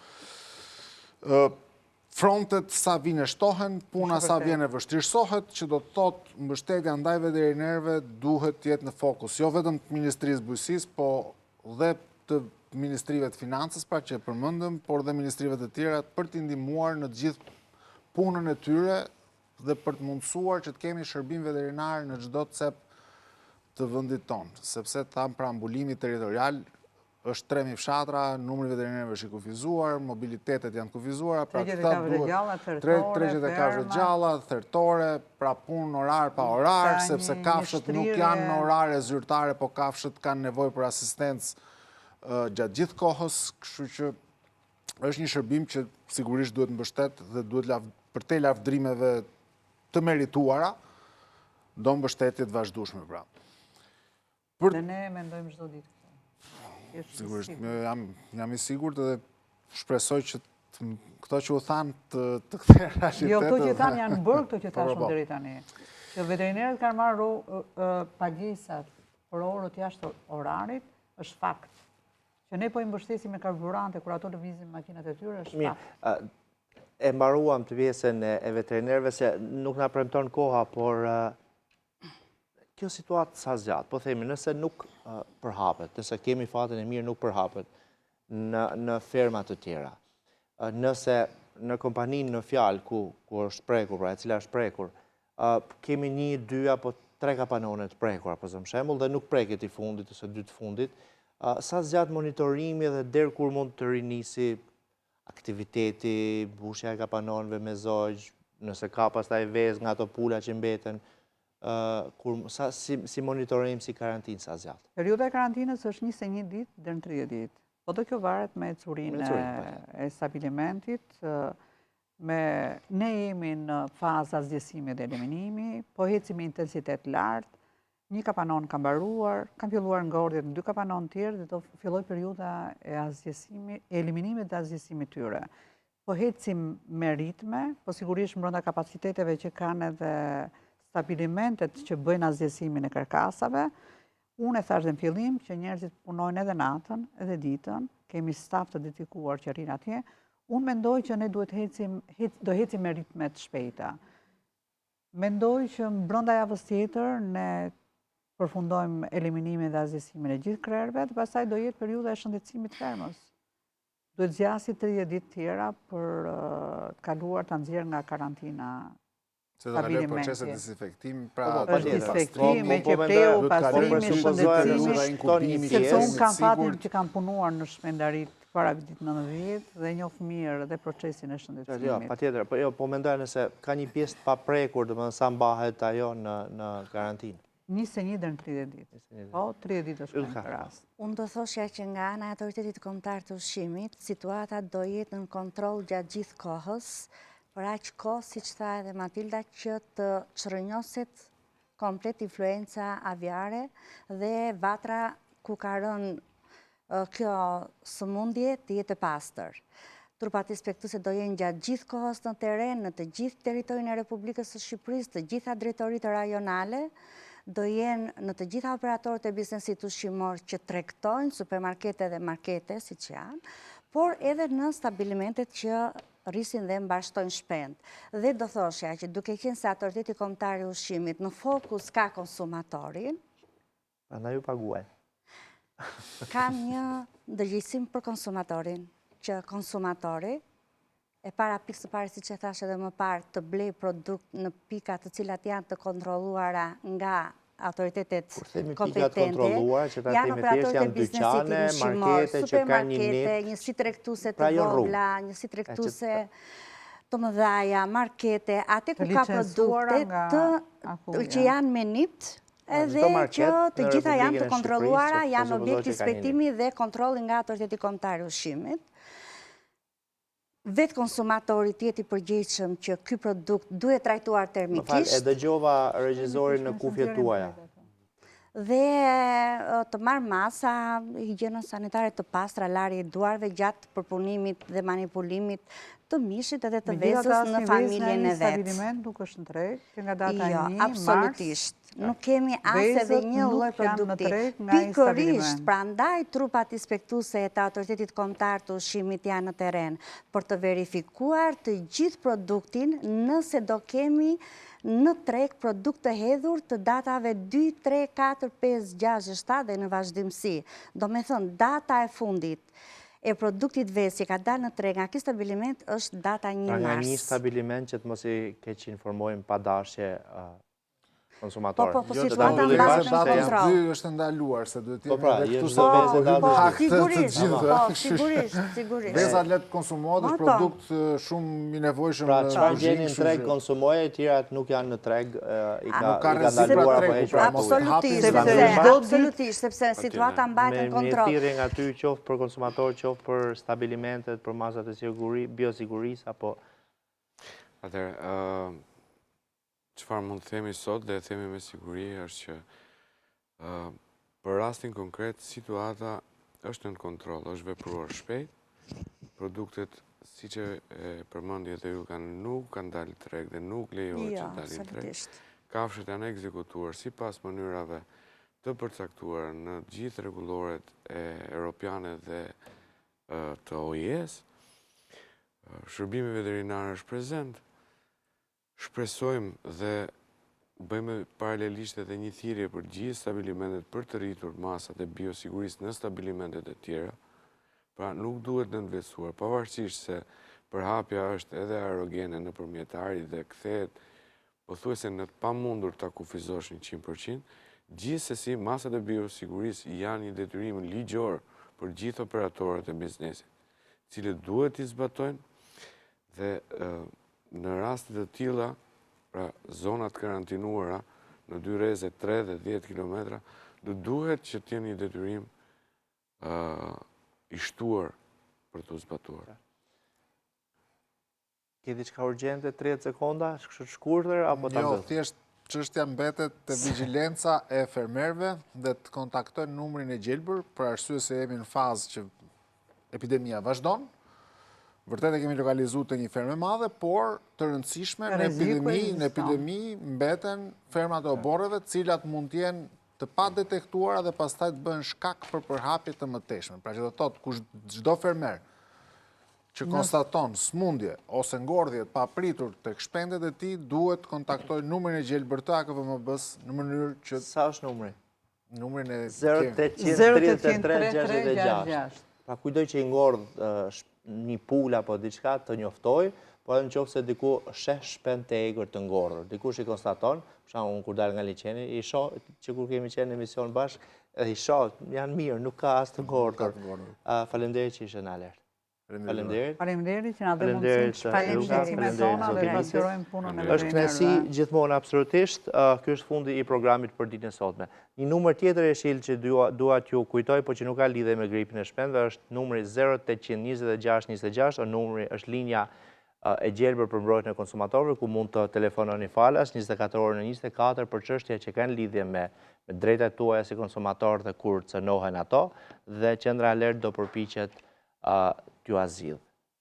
frontet sa vine shtohen, puna sa vjen e vështirësohet, që do të thotë mbështetja ndaj veterinerëve duhet të jetë në fokus, jo vetëm të Ministrisë Bujqësisë, po dhe të Ministrive të Financës, pra që e përmendëm, por dhe ministrive të tjera për t'i ndihmuar në të gjithë punën e tyre dhe për të mundësuar që të kemi shërbim veterinar në çdo cep të vendit tonë, sepse tham pra mbulimi territorial është 3000 fshatra, numri veterinerëve është i kufizuar, mobilitetet janë kufizuara, pra këta duhet tregjet e kafshëve gjalla, thertore, pra punë orar pa orar, sepse kafshët nuk janë në orare zyrtare, po kafshët kanë nevojë për asistencë gjatë gjithë kohës, kështu që është një shërbim që sigurisht duhet mbështet dhe duhet për te lavdrimeve të merituara, do mbështetje të vazhdueshme pra. Dhe ne mendojmë çdo ditë. Sigurisht, jam i sigurt dhe shpresoj që këto që u thanë të këtë realitetet. Jo, këto që thanë janë bërë këto që thashëm deri tani. Që veterinerët kanë marrë pagesat për orët jashtë orarit, është fakt. Që ne po i mbështesim me karburante, kur ato lëvizin makinat e tyre, është fakt. E mbaruam të pjesën e veterinerëve, se nuk na premton koha, por kjo situatë sa zgjatë, po themi, nëse nuk përhapet, nëse kemi fatin e mirë nuk përhapet në fermat të tjera, nëse në kompaninë në fjalë ku është prekur, pra e cila është prekur, kemi 1, 2 apo 3 kapanone të prekur, për shembull, dhe nuk preket i fundit ose 2 të fundit, sa zgjatë monitorimi dhe deri kur mund të rinisi aktiviteti, mbushja e kapanonëve me zogj, nëse ka pastaj vezë nga ato pula që mbeten, si monitorim, si karantinë, sa zjatë? Periuda e karantinës është 21 ditë dhe në 30 ditë. Po do kjo varet me curinë e stabilimentit Ne jemi në faza zgjesimit dhe eliminimi, po hecim me intensitet lartë, një kapanon ka mbaruar, kam filluar ngordhjet në 2 kapanon tjerë dhe do filloj periudha e eliminimit dhe azgjesimit tyre. Po hecim me ritme, po sigurisht brenda kapaciteteve që kanë edhe stabilimentet që bëjnë azgjesimin e karkasave. Unë e thash dhe në fillim që njerëzit punojnë edhe natën, edhe ditën, kemi staf të dedikuar që rrinë atje. Unë mendoj që ne do hecim me ritme të shpejta. Mendoj që brenda javës tjetër ne përfundojmë eliminimin dhe azgjesimin e gjithë krerëve dhe pastaj do jetë periudha e shëndetësimit të fermës. Duhet zgjasit 30 ditë tjera për të kaluar të nxjerrë nga karantina. Se do kaloj proceset dezinfektimi, pra është dezinfektim, me qepteu, pastrimi, shëndetësimi, sepse unë kam fatin që kam punuar në shpendarit para vitit 90 dhe njoh mirë dhe procesin e shëndetësimit. Patjetër, po mendoj nëse ka një pjesë të paprekur, domethënë sa mbahet ajo në karantinë. 21 deri në 30 ditë. Po, 30 ditë është në rast. Unë do thoshja që nga ana e Autoritetit Kombëtar të Ushqimit, situata do jetë në kontroll gjatë gjithë kohës, për aq kohë, siç tha edhe Matilda, që të çrënjoset komplet influenca aviare dhe vatra ku ka rënë kjo sëmundje të jetë e pastër. Trupat inspektuese do jenë gjatë gjithë kohës në teren, në të gjithë territorin e Republikës së Shqipërisë, të gjitha drejtoritë rajonale, do jenë në të gjitha operatorët e biznesit ushqimor që tregtojnë, supermarkete dhe markete, siç janë, por edhe në stabilimentet që rrisin dhe mbashtojnë shpend. Dhe do thoshja që duke qenë se Autoriteti Kombëtar i Ushqimit në fokus ka konsumatorin, prandaj ju paguaj. Kam një ndërgjegjësim për konsumatorin, që konsumatori e para pikë së pari, siç e thash edhe më parë, të blej produkt në pika të cilat janë të kontrolluara nga autoritetet kompetente, janë operatorët e biznesit ushqimor, supermarkete, njësi tregtuese të vogla, njësi tregtuese të mëdhaja, markete, atë ku ka produkte që janë me NIT, edhe që të gjitha janë të kontrolluara, janë objekt inspektimi dhe kontrolli nga Autoriteti Kombëtar i Ushqimit. Vetë konsumatori tjeti përgjegjshëm që ky produkt duhet trajtuar termikisht. E dëgjova regjizorin në kufjet tuaja. Dhe të marrë masa, higjienën sanitare të pastra, larje duarve gjatë përpunimit dhe manipulimit të mishit edhe të vezës në familjen e vetë. Stabiliment nuk është në treg, që nga data 1 mars. Absolutisht. Nuk kemi as edhe një lloj produkti. Pikërisht, prandaj trupat inspektuese të Autoritetit Kombëtar të Ushqimit janë në terren për të verifikuar të gjithë produktin nëse do kemi në treg produkt të hedhur të datave 2, 3, 4, 5, 6, 7 dhe në vazhdimsi. Do me thënë, data e fundit e produktit vetë që ka dalë në treg nga ky stabiliment është data 1 mars. Nga një stabiliment që të mos i keq informojmë pa dashje konsumatorë. Po, situata mbazën në kontroll. Data 2 është ndaluar, se duhet të jenë këtu sigurisht. Veza let konsumohet, është produkt shumë i nevojshëm. Pra, çfarë gjeni në treg konsumoje, të tjerat nuk janë në treg, i ka ndaluar apo hequr. Absolutisht, sepse situata mbahet në kontroll. Me thirrje nga ty qoftë për konsumatorë, qoftë për stabilimentet, për masat e biosigurisë apo atëherë, çfarë mund të themi sot dhe themi me siguri është që për rastin konkret situata është në kontroll, është vepruar shpejt, produktet siç e përmendi edhe ju nuk kanë dalë treg dhe nuk lejohet që dalin treg. Kafshët janë ekzekutuar sipas mënyrave të përcaktuara në gjithë rregulloret europiane dhe të OIS. Shërbimi veterinar është prezent. Shpresojmë dhe bëjmë paralelisht edhe një thirrje për gjithë stabilimentet për të rritur masat e biosigurisë në stabilimentet e tjera. Pra nuk duhet nënveçuar, pavarësisht se përhapja është edhe aerogene nëpërmjet arit dhe kthehet pothuajse në të pamundur ta kufizosh 100%, gjithsesi masat e biosigurisë janë një detyrim ligjor për gjithë operatorët e biznesit, cilët duhet i zbatojnë dhe në rastet të tilla, pra zonat karantinuara në 2 rreze, 3 dhe 10 kilometra, duhet që të jenë një detyrim i shtuar për të zbatuar. Ke diçka urgjente, 30 sekonda, shkurtër, apo ta Jo, bëth? thjesht çështja mbetet te vigjilenca e fermerëve dhe të kontaktojnë numrin e gjelbër për arsye se jemi në fazë që epidemia vazhdon. Vërtet e kemi lokalizuar te një fermë e madhe, por të rëndësishme në epidemi mbeten fermat e oborreve, të cilat mund të jenë të pa detektuara dhe pastaj të bëhen shkak për përhapje të mëtejshme. Pra që do thotë çdo fermer që konstaton smundje ose ngordhje të papritur tek shpendet e tij duhet të kontaktojë numrin e gjelbër të AKVMB-s në mënyrë që Sa është numri? numrin e 0833 66. Pra kujdoj që i ngordh një pul apo diçka të njoftoj, po edhe nëse diku sheh shpend të egër të ngordhur. Dikush i konstaton, për shembull unë kur dal nga liçeni, i shoh që kur kemi qenë në emision bashk, i shoh, janë mirë, nuk ka as të ngordhur. Faleminderit që ishe në alert. Faleminderit. Faleminderit që na dhe mundësinë të shpalemi tona dhe pasqyrojmë punën e Është kënaqësi gjithmonë absolutisht. Ky është fundi i programit për ditën e sotme. Një numër tjetër e shill që dua t'ju kujtoj, por që nuk ka lidhje me gripin e shpendëve, është numri 0826 26, numri është linja e gjelbër për mbrojtjen e konsumatorëve, ku mund të telefononi falas 24 orë në 24 për çështje që kanë lidhje me drejtat tuaja si konsumator dhe kur cënohen ato, dhe qendra alert do përpiqet t'ju azidh.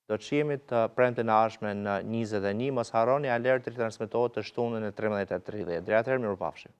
Do të shihemi të premte në ardhshme në 21, mos harroni alerti transmetohet të shtunën e 13:30. Deri atëherë mirupafshim.